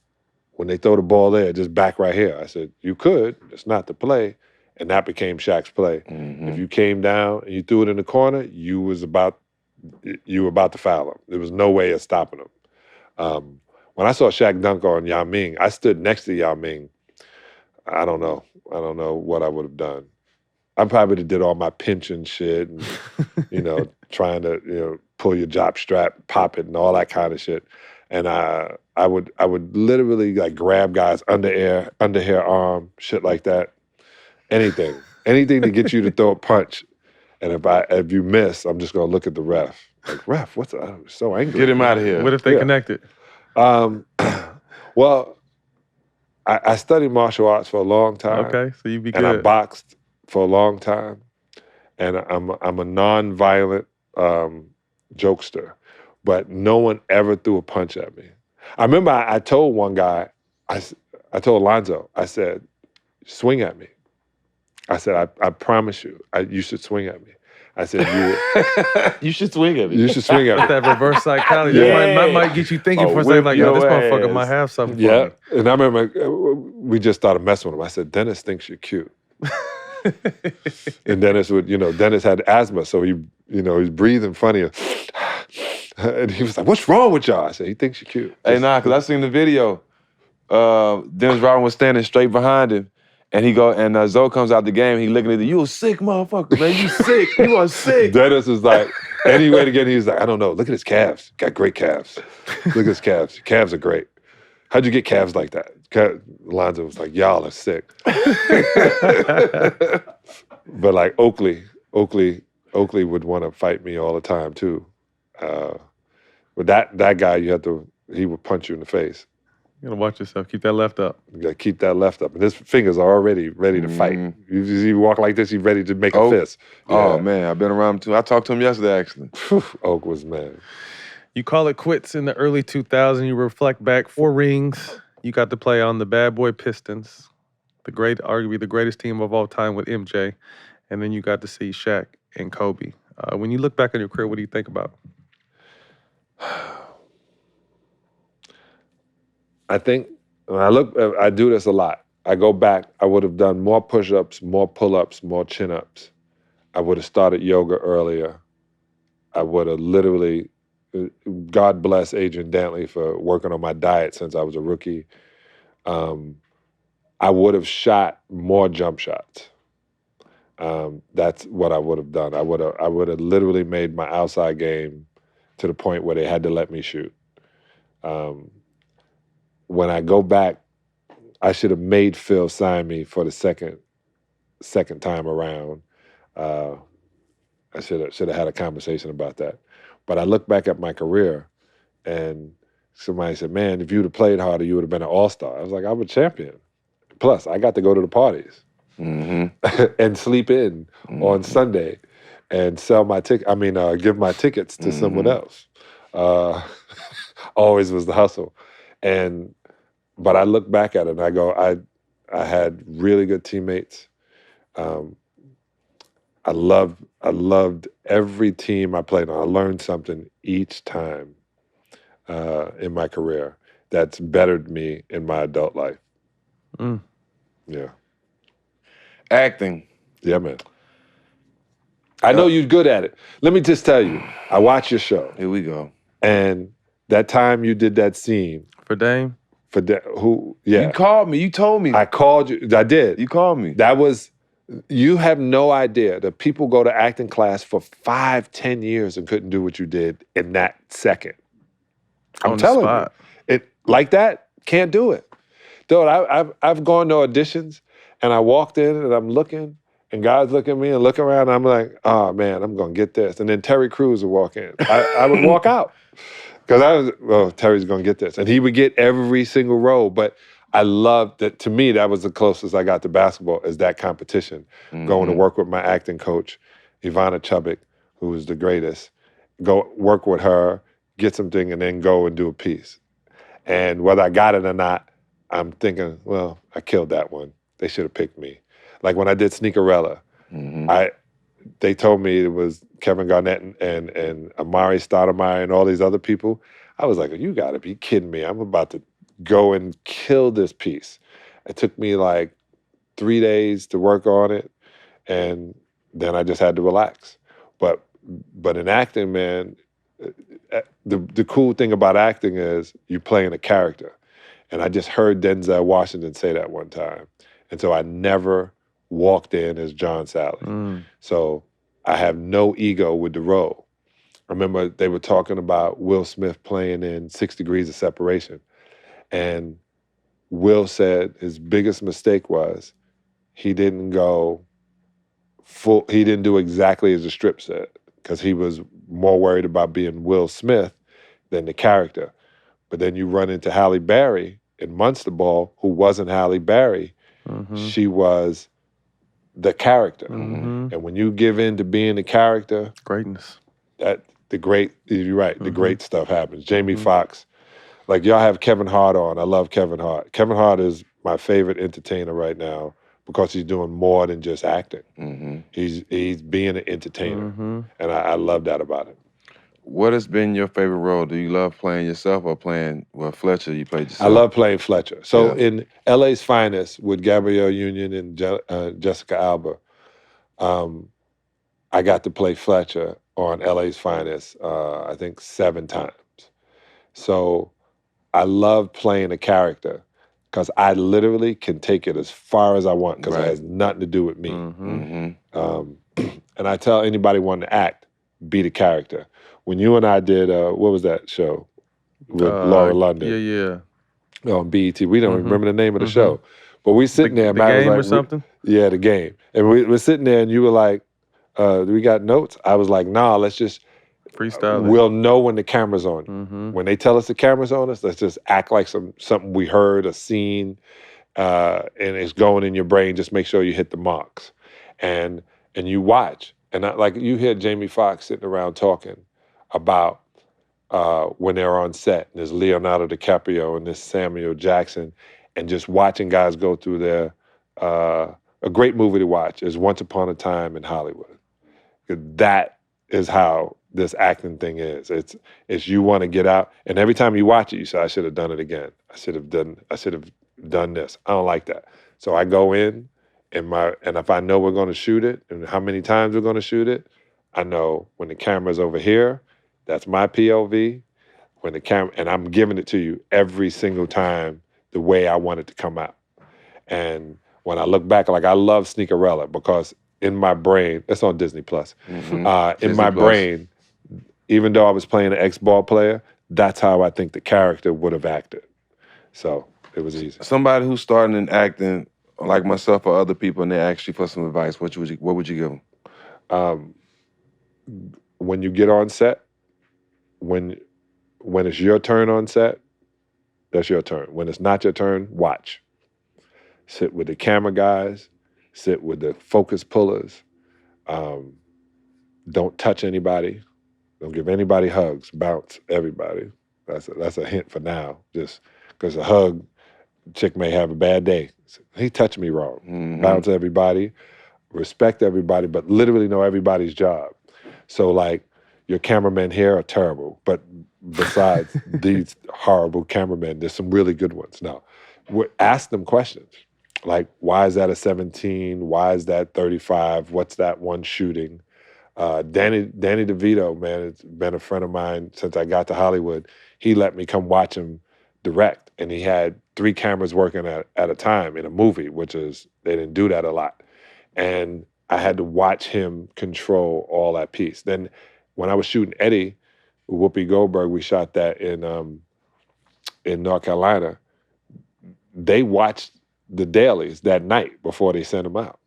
when they throw the ball there, just back right here? I said, you could, it's not the play. And that became Shaq's play. If you came down and you threw it in the corner, you were about to foul him. There was no way of stopping him. When I saw Shaq dunk on Yao Ming, I stood next to Yao Ming. I don't know what I would have done. I probably did all my pinching shit and, trying to, pull your jock strap, pop it and all that kind of shit. And I would literally like grab guys underhair arm, shit like that. Anything to get you to throw a punch. And if you miss, I'm just gonna look at the ref. Like, ref, I'm so angry. Get him out of here. What if they connected? Well, I studied martial arts for a long time. Okay, so you'd be good. And I boxed for a long time. And I'm a non-violent jokester. But no one ever threw a punch at me. I remember I told one guy, I told Alonzo, I said, swing at me. I said, I promise you, you should swing at me. I said, You should swing at me. you should swing at me. That reverse psychology. Yeah. That might get you thinking for a second, whip like, yo, this your motherfucker ass. might have something for Yeah. me. And I remember we just started messing with him. I said, Dennis thinks you're cute. And Dennis Dennis had asthma, so he's breathing funny. And he was like, what's wrong with y'all? I said, he thinks you're cute. Hey, nah, because I seen the video. Dennis Rodman was standing straight behind him. And Zoe comes out the game. He looking at you a sick motherfucker, man. You sick. You are sick. Dennis is like, any way to get he's like, I don't know. Look at his calves. Got great calves. Look at his calves. Calves are great. How'd you get calves like that? Lonzo was like, y'all are sick. But like Oakley would want to fight me all the time too. But that guy, he would punch you in the face. You gotta watch yourself. Keep that left up. You gotta keep that left up. And his fingers are already ready to fight. You walk like this, he's ready to make a fist. Oh, man, I've been around him too. I talked to him yesterday, actually. Oak was mad. You call it quits in the early 2000s. You reflect back 4 rings. You got to play on the bad Boy Pistons, arguably the greatest team of all time with MJ. And then you got to see Shaq and Kobe. When you look back on your career, what do you think about? I think when I do this a lot. I go back, I would have done more push-ups, more pull-ups, more chin-ups. I would have started yoga earlier. I would have literally, God bless Adrian Dantley for working on my diet since I was a rookie. I would have shot more jump shots. That's what I would have done. I would have literally made my outside game to the point where they had to let me shoot. When I go back, I should have made Phil sign me for the second time around. I should have had a conversation about that. But I look back at my career, and somebody said, "Man, if you would have played harder, you would have been an all-star." I was like, "I'm a champion. Plus, I got to go to the parties and sleep in on Sunday, and sell my ticket. Give my tickets to someone else. Always was the hustle, But I look back at it and I go, I had really good teammates. I loved every team I played on. I learned something each time in my career that's bettered me in my adult life. Yeah. Acting. Yeah, man. I know you're good at it. Let me just tell you, I watch your show. Here we go. And that time you did that scene. For Dame? Yeah. You called me. You told me. I called you. I did. You called me. You have no idea that people go to acting class for 5-10 years and couldn't do what you did in that second. I'm telling you. It like that, can't do it. Dude, I've gone to auditions and I walked in and I'm looking and guys look at me and look around and I'm like, oh man, I'm gonna get this. And then Terry Crews would walk in. I would walk out. Because Terry's gonna get this. And he would get every single role. But I loved that. To me, that was the closest I got to basketball, is that competition. Going to work with my acting coach, Ivana Chubbuck, who was the greatest. Go work with her, get something, and then go and do a piece. And whether I got it or not, I'm thinking, well, I killed that one. They should have picked me. Like when I did Sneakerella, they told me it was Kevin Garnett and Amari Stoudemire and all these other people. I was like, you gotta be kidding me. I'm about to go and kill this piece. It took me like 3 days to work on it, and then I just had to relax. But in acting, man, the cool thing about acting is you playing a character. And I just heard Denzel Washington say that one time. And so I never walked in as John Salley. So I have no ego with the role. I remember they were talking about Will Smith playing in 6 Degrees of Separation. And Will said his biggest mistake was he didn't go full, he didn't do exactly as the strip said, because he was more worried about being Will Smith than the character. But then you run into Halle Berry in Monster Ball, who wasn't Halle Berry. She was the character. And when you give in to being the character, greatness. You're right, the great stuff happens. Jamie Foxx, like y'all have Kevin Hart on. I love Kevin Hart. Kevin Hart is my favorite entertainer right now, because he's doing more than just acting. Mm-hmm. He's being an entertainer, Mm-hmm. and I love that about him. What has been your favorite role? Do you love playing yourself or playing, well, Fletcher, you played I yourself? love playing Fletcher. So Yeah. in LA's Finest with Gabrielle Union and Jessica Alba, I got to play Fletcher on LA's Finest, I think 7 times. So I love playing a character because I literally can take it as far as I want because Right. it has nothing to do with me. Mm-hmm. And I tell anybody wanting to act, be the character. When you and I did, what was that show with Laura London? Yeah. On BET. We don't even Mhm. remember the name of the Mhm. show. But we sitting there, The Matt was Game like, or something? yeah, the game. And we're sitting there and you were like, we got notes? I was like, nah, let's just, Freestyle. we'll know when the camera's on. Mm-hmm. When they tell us the camera's on us, let's just act like something we heard, a scene, and it's going in your brain. Just make sure you hit the marks. And you watch. And like you hear Jamie Foxx sitting around talking about when they're on set. And there's Leonardo DiCaprio and this Samuel Jackson, and just watching guys go through their a great movie to watch is Once Upon a Time in Hollywood. That is how this acting thing is. It's you want to get out, and every time you watch it, you say, I should have done it again. I should have done this. I don't like that. So I go in and if I know we're going to shoot it and how many times we're going to shoot it, I know when the camera's over here, that's my POV. When the camera, and I'm giving it to you every single time the way I want it to come out. And when I look back, like I love Sneakerella because in my brain, it's on Disney Plus. Mm-hmm. In Disney my Plus. brain, even though I was playing an ex-ball player, that's how I think the character would have acted. So it was easy. Somebody who's starting in acting, like myself or other people, and they ask you for some advice, what would you give them? When you get on set, when it's your turn on set, that's your turn. When it's not your turn, watch. Sit with the camera guys, sit with the focus pullers. Don't touch anybody. Don't give anybody hugs. Bounce everybody. That's a hint for now. Just because a hug, chick may have a bad day. He touched me wrong. Mm-hmm. Bounce everybody, respect everybody, but literally know everybody's job. So like your cameramen here are terrible, but besides these horrible cameramen, there's some really good ones. Now, ask them questions. Like, why is that a 17? Why is that 35? What's that one shooting? Danny DeVito, man, it's been a friend of mine since I got to Hollywood. He let me come watch him direct, and he had 3 cameras working at a time in a movie, which is, they didn't do that a lot. And I had to watch him control all that piece. Then when I was shooting Eddie, Whoopi Goldberg, we shot that in North Carolina. They watched the dailies that night before they sent them out.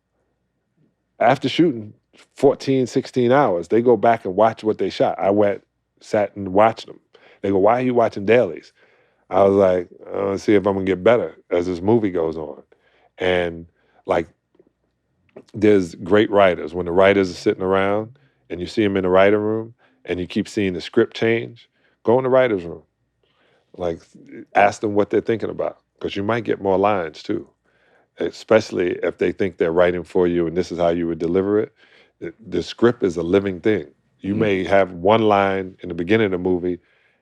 After shooting 14, 16 hours, they go back and watch what they shot. I sat and watched them. They go, why are you watching dailies? I was like, I want to see if I'm going to get better as this movie goes on. And like, there's great writers. When the writers are sitting around and you see them in the writer room and you keep seeing the script change, go in the writer's room. Like, ask them what they're thinking about, because you might get more lines too, especially if they think they're writing for you and this is how you would deliver it. The script is a living thing. You may have one line in the beginning of the movie,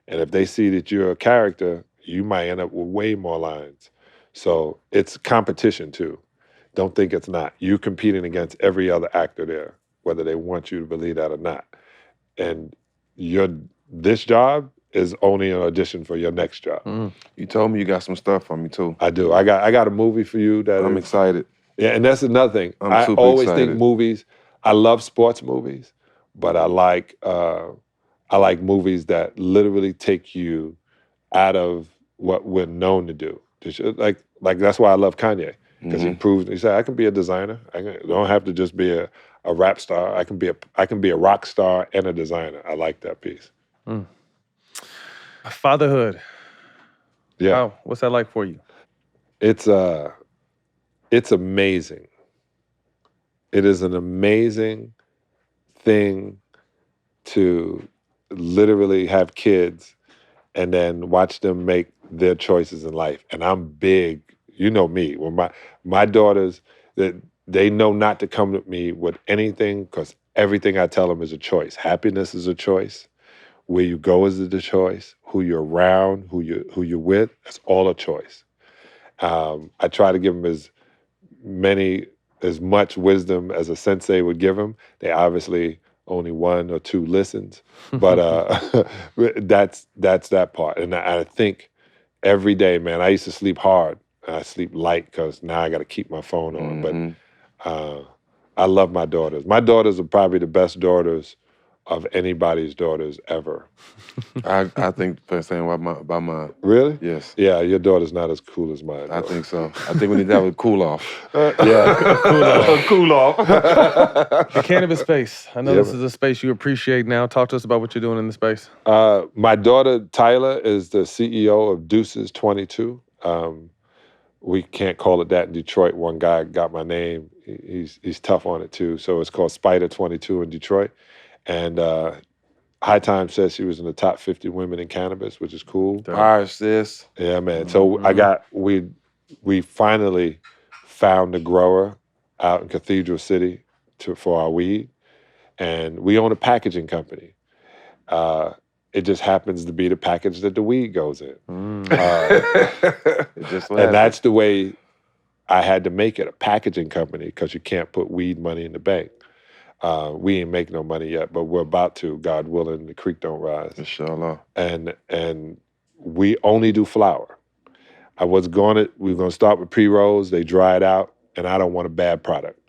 and if they see that you're a character, you might end up with way more lines. So it's competition too. Don't think it's not. You're competing against every other actor there, whether they want you to believe that or not. And this job is only an audition for your next job. You told me you got some stuff for me too. I do. I got a movie for you that I'm excited. Yeah, and that's another thing. I'm I super always excited. think movies. I love sports movies, but I like movies that literally take you out of what we're known to do. Like that's why I love Kanye, because he proves. He said, I can be a designer. I don't have to just be a rap star. I can be a rock star and a designer. I like that piece. Fatherhood. Yeah. What's that like for you? It's amazing. It is an amazing thing to literally have kids and then watch them make their choices in life. And I'm big, you know me. When my daughters, that they know not to come to me with anything because everything I tell them is a choice. Happiness is a choice. Where you go is the choice. Who you're around, who you're with, that's all a choice. I try to give them as much wisdom as a sensei would give them. They obviously only 1 or 2 listens, but that's that part. And I think every day, man, I used to sleep hard. I sleep light because now I got to keep my phone on. But I love my daughters. My daughters are probably the best daughters of anybody's daughters ever. I think the same about mine. Really? Yes. Yeah, your daughter's not as cool as mine. I think so. I think we need to have a cool off. Yeah, cool off. The cannabis space. I know Yeah, this is a space you appreciate now. Talk to us about what you're doing in the space. My daughter, Tyler, is the CEO of Deuces 22. We can't call it that in Detroit. One guy got my name. He's tough on it too. So it's called Spider 22 in Detroit. And High Time says she was in the top 50 women in cannabis, which is cool. All right, sis. Yeah, man. So we finally found a grower out in Cathedral City for our weed, and we own a packaging company. It just happens to be the package that the weed goes in. It just and that's the way I had to make it, a packaging company, because you can't put weed money in the bank. We ain't make no money yet, but we're about to, God willing, the creek don't rise. Inshallah. And we only do flower. We were gonna start with pre-rolls, they dried out, and I don't want a bad product.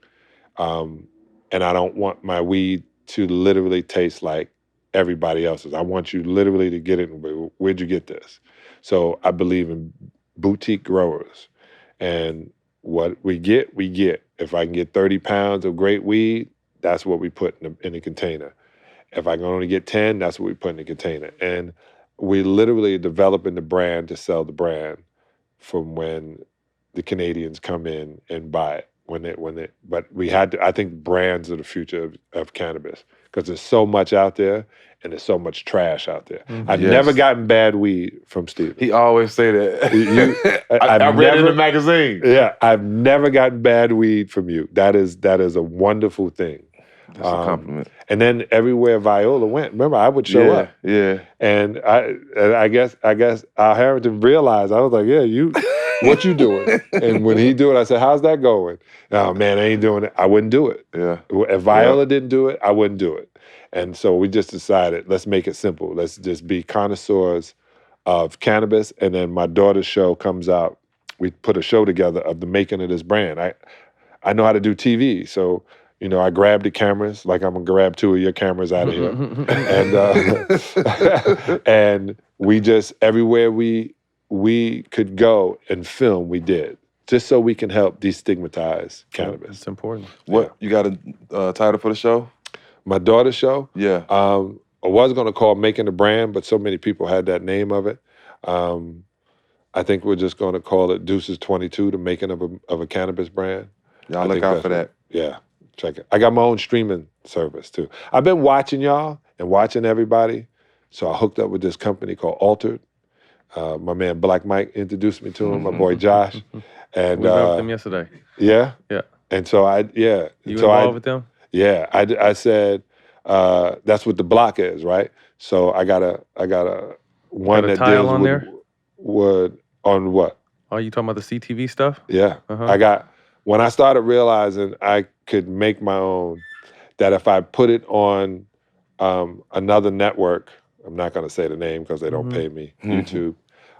And I don't want my weed to literally taste like everybody else's. I want you literally to get it and be, where'd you get this? So I believe in boutique growers. And what we get, we get. If I can get 30 pounds of great weed, that's what we put in a container. If I can only get 10, that's what we put in the container. And we literally developing the brand to sell the brand from when the Canadians come in and buy it. But we had to, I think brands are the future of cannabis because there's so much out there and there's so much trash out there. I've never gotten bad weed from Steve. He always say that. I read it in the magazine. Yeah, I've never gotten bad weed from you. That is a wonderful thing. That's a compliment. And then everywhere Viola went, remember I would show up. Yeah. And I guess Al Harrington realized, I was like, yeah, what you doing? And when he do it, I said, how's that going? Oh man, I ain't doing it. I wouldn't do it. Yeah. If Viola didn't do it, I wouldn't do it. And so we just decided, let's make it simple. Let's just be connoisseurs of cannabis. And then my daughter's show comes out. We put a show together of the making of this brand. I know how to do TV, so I grabbed the cameras, like I'm gonna grab 2 of your cameras out of here. And we just, everywhere we could go and film, we did. Just so we can help destigmatize cannabis. It's important. What, you got a title for the show? My daughter's show? Yeah. I was gonna call Making a Brand, but so many people had that name of it. I think we're just gonna call it Deuces 22, the making of a cannabis brand. Y'all look out for that. Yeah. Check it. I got my own streaming service too. I've been watching y'all and watching everybody. So I hooked up with this company called Altered. My man Black Mike introduced me to him, my boy Josh. And we met with them yesterday. Yeah? Yeah. And so You involved with them? Yeah. I said, that's what the block is, right? So I got a one Got a that tile deals on with on what? Oh, you talking about the CTV stuff? Yeah. When I started realizing I could make my own, that if I put it on another network, I'm not going to say the name because they don't pay me, YouTube.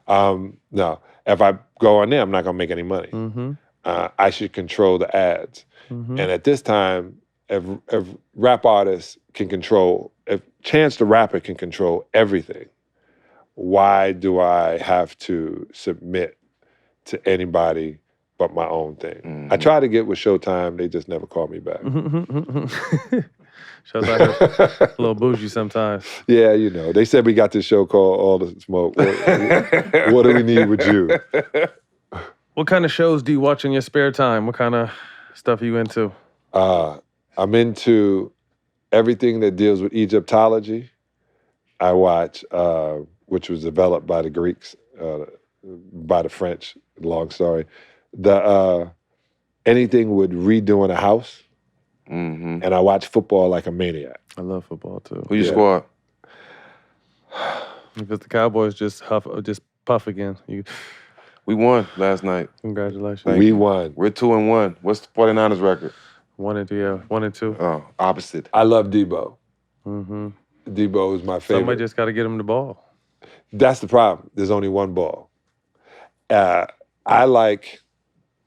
No, if I go on there, I'm not going to make any money. I should control the ads. And at this time, if rap artists can control, if Chance the Rapper can control everything, why do I have to submit to anybody but my own thing? I tried to get with Showtime, they just never called me back. Shows like a little bougie sometimes. Yeah, they said we got this show called All the Smoke. What do we need with you? What kind of shows do you watch in your spare time? What kind of stuff are you into? I'm into everything that deals with Egyptology. I watch, which was developed by the Greeks, by the French, long story. anything with redoing a house, Mm-hmm. and I watch football like a maniac. I love football too. Who you Yeah. squad? If it's the Cowboys, just puff again. We won last night. Congratulations. Thank We you. won. We're 2-1. What's the 49ers record? 1-2, yeah. 1-2. Oh, opposite. I love Debo. Mm-hmm. Debo is my favorite. Somebody just got to get him the ball. That's the problem. There's only one ball. I like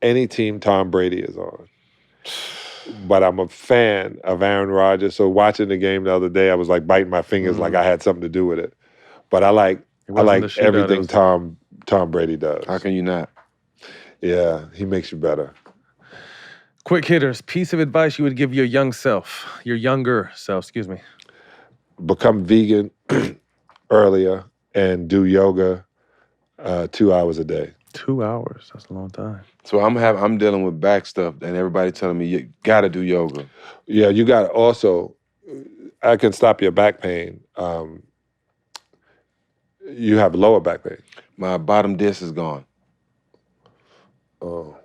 any team Tom Brady is on. But I'm a fan of Aaron Rodgers. So watching the game the other day, I was like biting my fingers like I had something to do with it. But I like wasn't the shootout, everything it was- Tom Brady does. How can you not? Yeah, he makes you better. Quick hitters. Piece of advice you would give your younger self, excuse me. Become vegan earlier and do yoga 2 hours a day. 2 hours. That's a long time. So I'm dealing with back stuff, and everybody telling me you gotta do yoga. Yeah, you got to also, I can stop your back pain. You have lower back pain. My bottom disc is gone. Oh.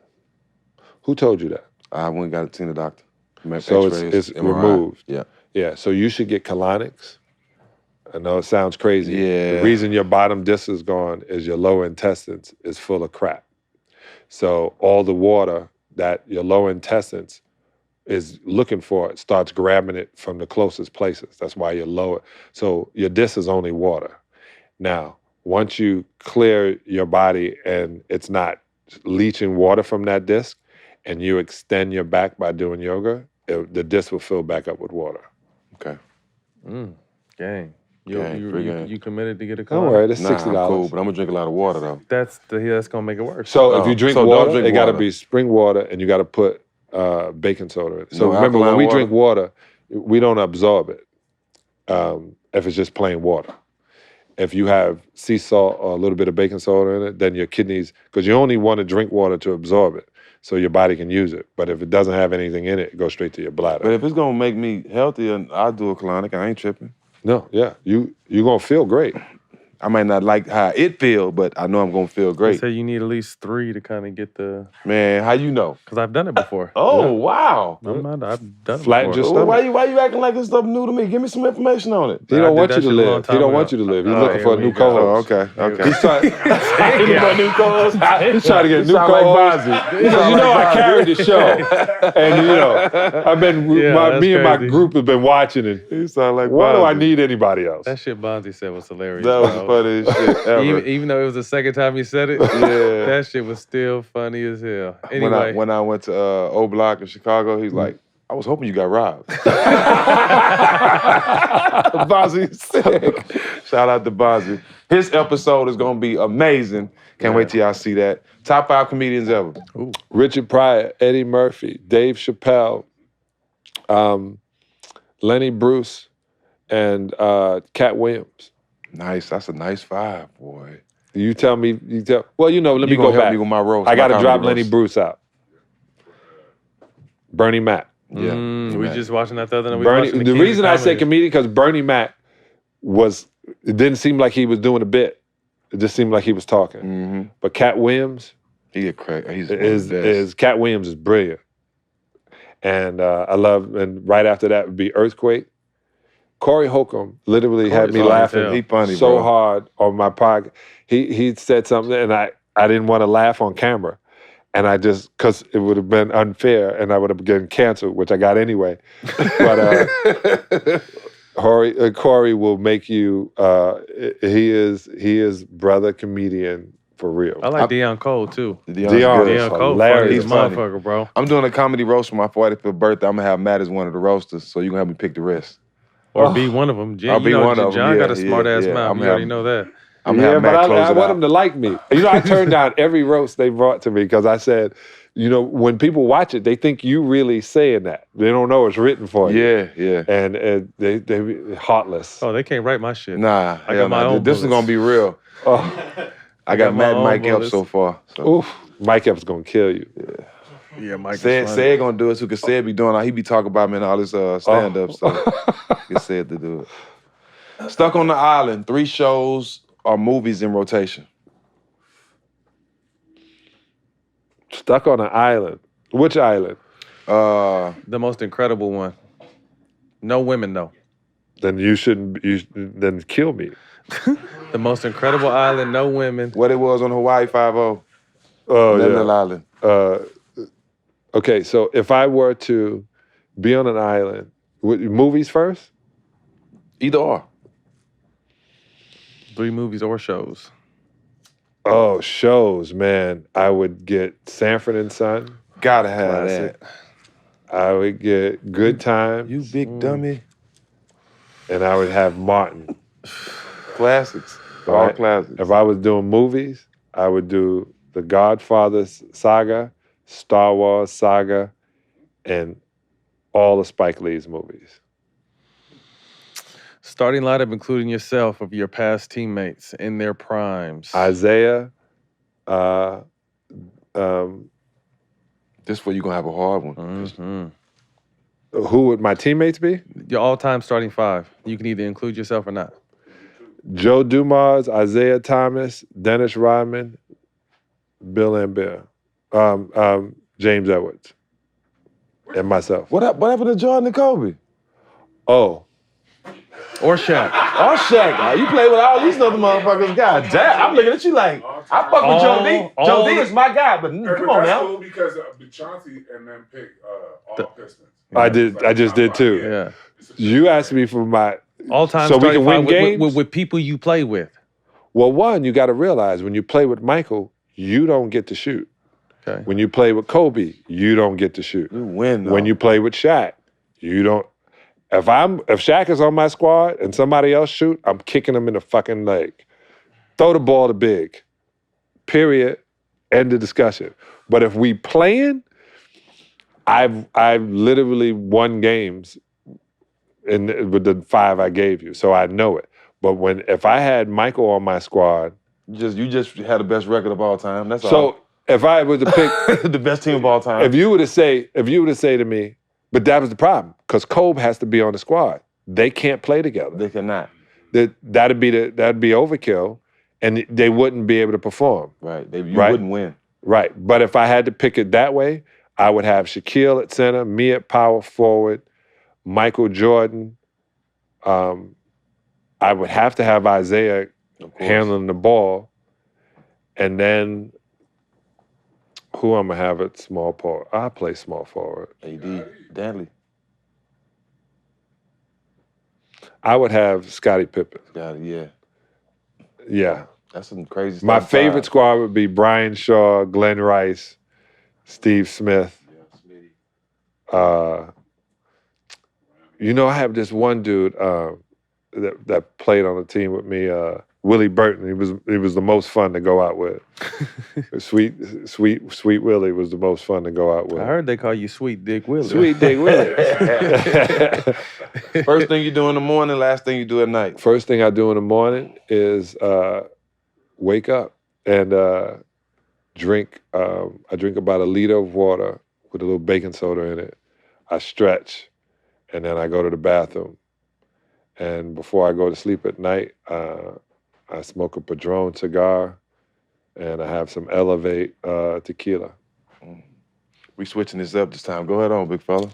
Who told you that? I went and got to see the doctor. So X-rays, it's MRI. removed. Yeah. Yeah, so you should get colonics. I know it sounds crazy. Yeah. The reason your bottom disc is gone is your lower intestines is full of crap. So all the water that your lower intestines is looking for, it starts grabbing it from the closest places. That's why you're lower. So your disc is only water. Now, once you clear your body and it's not leaching water from that disc, and you extend your back by doing yoga, the disc will fill back up with water. Okay. Gang. Free game. You committed to get a Don't car? worry, that's Nah, $60. I'm cool, but I'm gonna drink a lot of water though. That's gonna make it worse. So if you drink so don't water, drink it got to water. be spring water, and you got to put baking soda in it. So No remember, when alkaline we water? drink water, we don't absorb it if it's just plain water. If you have sea salt or a little bit of baking soda in it, then your kidneys, because you only want to drink water to absorb it, so your body can use it. But if it doesn't have anything in it, it goes straight to your bladder. But if it's gonna make me healthier, I'll do a colonic. I ain't tripping. No, yeah, you're gonna feel great. I might not like how it feel, but I know I'm gonna feel They great. say you need at least 3 to kind of get the. Man, how you know? Because I've done it before. Oh, wow. I've done it Flatten before. your Well, stomach. why you acting like this stuff new to me? Give me some information on it. He I don't did want that you to shit a long live. He time don't ago. want you to live. He's Oh, looking here for a we new go. Oh, co-host. okay. He's trying, You my new co-host? he's trying to get a new sound like co-host. Bonzi. He says, you know, I carried the show. And, I've been, Yeah, me and my that's crazy. group have been watching it. You sound like Why do I Bonzi. need anybody else? That shit Bonzi said was hilarious. That was bro. the funniest shit ever. Even though it was the second time he said it, Yeah. that shit was still funny as hell. Anyway, When I went to O Block in Chicago, he's like, I was hoping you got robbed. Bonzi's sick. Shout out to Bonzi. His episode is gonna be amazing. Can't wait till y'all see that. Top 5 comedians ever. Richard Pryor, Eddie Murphy, Dave Chappelle, Lenny Bruce, and Cat Williams. Nice. That's a nice 5, boy. Well, let me You go gonna help back. me with my roast, I my got to comedy drop roast. Lenny Bruce out. Bernie Mac. Yeah. we just watching that the other night. We Bernie, watching the King of reason I say Comedy. comedian because Bernie Mac it didn't seem like he was doing a bit. It just seemed like he was talking. Mm-hmm. But Cat Williams He a crack. He's one of the best. is Cat Williams is brilliant. And and right after that would be Earthquake. Corey Holcomb literally had me funny as laughing hell. He funny, so bro. hard on my podcast. He said something and I didn't want to laugh on camera. And I just, because it would have been unfair and I would have gotten canceled, which I got anyway. But Corey will make you, he is brother comedian for real. I like Deion Cole too. Deion's Deion good. is Deion Cole, funny hilarious. as a He's funny. motherfucker, bro. I'm doing a comedy roast for my 45th birthday. I'm gonna have Matt as one of the roasters, so you gonna help me pick the rest. Or be one of them. I'll be one of 'em, John got a yeah, smart ass yeah. mouth. I'm You already having- know that. I'm gonna Yeah, have but Matt close I it want out. him to like me. I turned down every roast they brought to me because I said, when people watch it, they think you really saying that. They don't know it's written for you. Yeah, yeah. And they heartless. Oh, they can't write my shit. Nah, I hell got my nah. own This is bullets. gonna be real. Oh, I got my Matt and own Mike Epps bullets. so far. So. oof. Mike Epps gonna kill you. Yeah, Mike. Said gonna do it too, cause Said be doing he be talking about me and all his stand-ups, so get Said to do it. Stuck on the Island, 3 shows or movies in rotation. Stuck on an island. Which island? The most incredible one. No women, though. Then you shouldn't. Then kill me. The most incredible island, no women. What it was on Hawaii 5-0. Oh Lebanon yeah. Island. Okay, so if I were to be on an island, movies first? Either or. 3 movies or shows. Oh, shows, man. I would get Sanford and Son. Gotta have Classic. that. I would get Good Times. You big dummy. And I would have Martin. Classics. All Right. classics. If I was doing movies, I would do The Godfather saga, Star Wars saga, and all of Spike Lee's movies. Starting lineup, including yourself, of your past teammates in their primes. Isaiah, This way you're gonna have a hard one. Mm-hmm. who would my teammates be? Your all-time starting 5. You can either include yourself or not. Joe Dumars, Isaiah Thomas, Dennis Rodman, Bill Lambert, James Edwards, and myself. What happened to Jordan and Kobe? Oh, Or Shaq. Oh, Shaq, you play with all these other motherfuckers. God damn, I'm looking at you like, I fuck with Joe D. Joe D is my guy, but come on now. Cool because Chauncey and them pick all Pistons. I just did too. Yeah. You asked me for my All-time so we starting can win 5 games. with people you play with. Well, one, you got to realize when you play with Michael, you don't get to shoot. Okay. When you play with Kobe, you don't get to shoot. You win though. When you play with Shaq, you don't. If Shaq is on my squad and somebody else shoot, I'm kicking him in the fucking leg. Throw the ball to Big. Period. End of discussion. But if we playing, I've literally won games with the 5 I gave you, so I know it. But if I had Michael on my squad, you just had the best record of all time. That's all. so if I was to pick the best team of all time. if you were to say to me, but that was the problem, because Kobe has to be on the squad. They can't play together. They cannot. That'd be overkill, and they wouldn't be able to perform. Right. You Right? wouldn't win. Right. But if I had to pick it that way, I would have Shaquille at center, me at power forward, Michael Jordan. I would have to have Isaiah handling the ball, and then who I'm gonna have at small forward? I play small forward. AD, Danley. I would have Scottie Pippen. Got it, yeah. Yeah. That's some crazy stuff. My favorite squad would be Brian Shaw, Glenn Rice, Steve Smith. I have this one dude that played on the team with me, Willie Burton. He was the most fun to go out with. Sweet Willie was the most fun to go out with. I heard they call you Sweet Dick Willie. Sweet Dick Willie. First thing you do in the morning, last thing you do at night. First thing I do in the morning is wake up and drink. I drink about 1 liter of water with a little baking soda in it. I stretch, and then I go to the bathroom. And before I go to sleep at night, I smoke a Padron cigar, and I have some Elevate tequila. We switching this up this time. Go ahead on, big fella.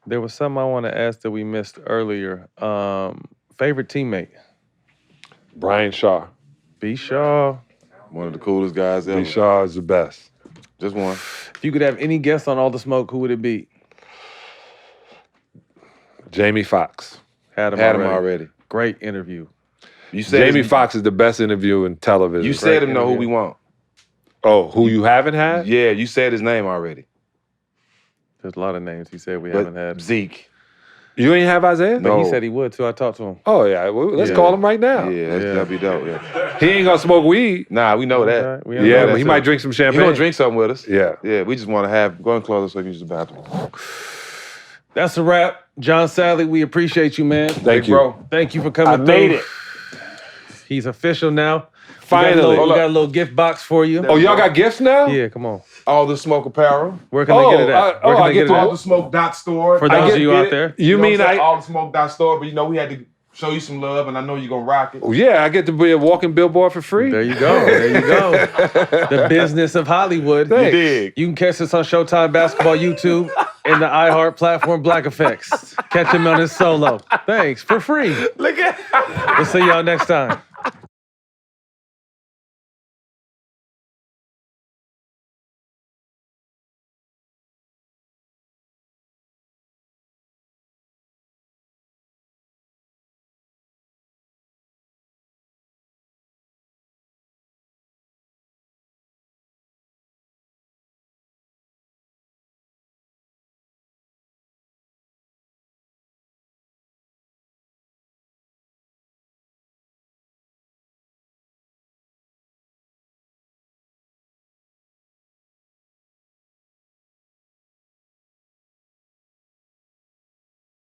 There was something I want to ask that we missed earlier. Favorite teammate? Brian Shaw. B. Shaw. One of the coolest guys ever. B. Shaw is the best. Just one. If you could have any guest on All the Smoke, who would it be? Jamie Foxx. Had him already. Great interview. You said Jamie Foxx is the best interview in television. You said him know who we want. Oh, who you haven't had? Yeah, you said his name already. There's a lot of names he said we But haven't had. Zeke. You ain't have Isaiah? But he said he would too. I talked to him. Oh yeah, well, let's Yeah. call him right now. Yeah, that'd be dope. Yeah. He ain't gonna smoke weed. Nah, we know that. Okay, we Yeah, know but that he too. might drink some He champagne. gonna drink something with us. Yeah. Yeah, we just want to go and close so we can use the bathroom. That's a wrap. John Salley, we appreciate you, man. Thank you. bro. Thank you for coming I made it. He's official now. Finally. We got a little gift box for you. Oh, y'all got gifts now? Yeah, come on. All the smoke apparel. Where can they get it at? I get to- All the smoke dot store. For those of you out it. there. You mean all the smoke dot store? But we had to show you some love, and I know you're gonna rock it. Well, yeah, I get to be a walking billboard for free. There you go. There you go. The business of Hollywood. Thanks. You dig? You can catch us on Showtime Basketball YouTube and the iHeart platform Black Effects. Catch him on his solo. Thanks, for free. Look at. We'll see y'all next time.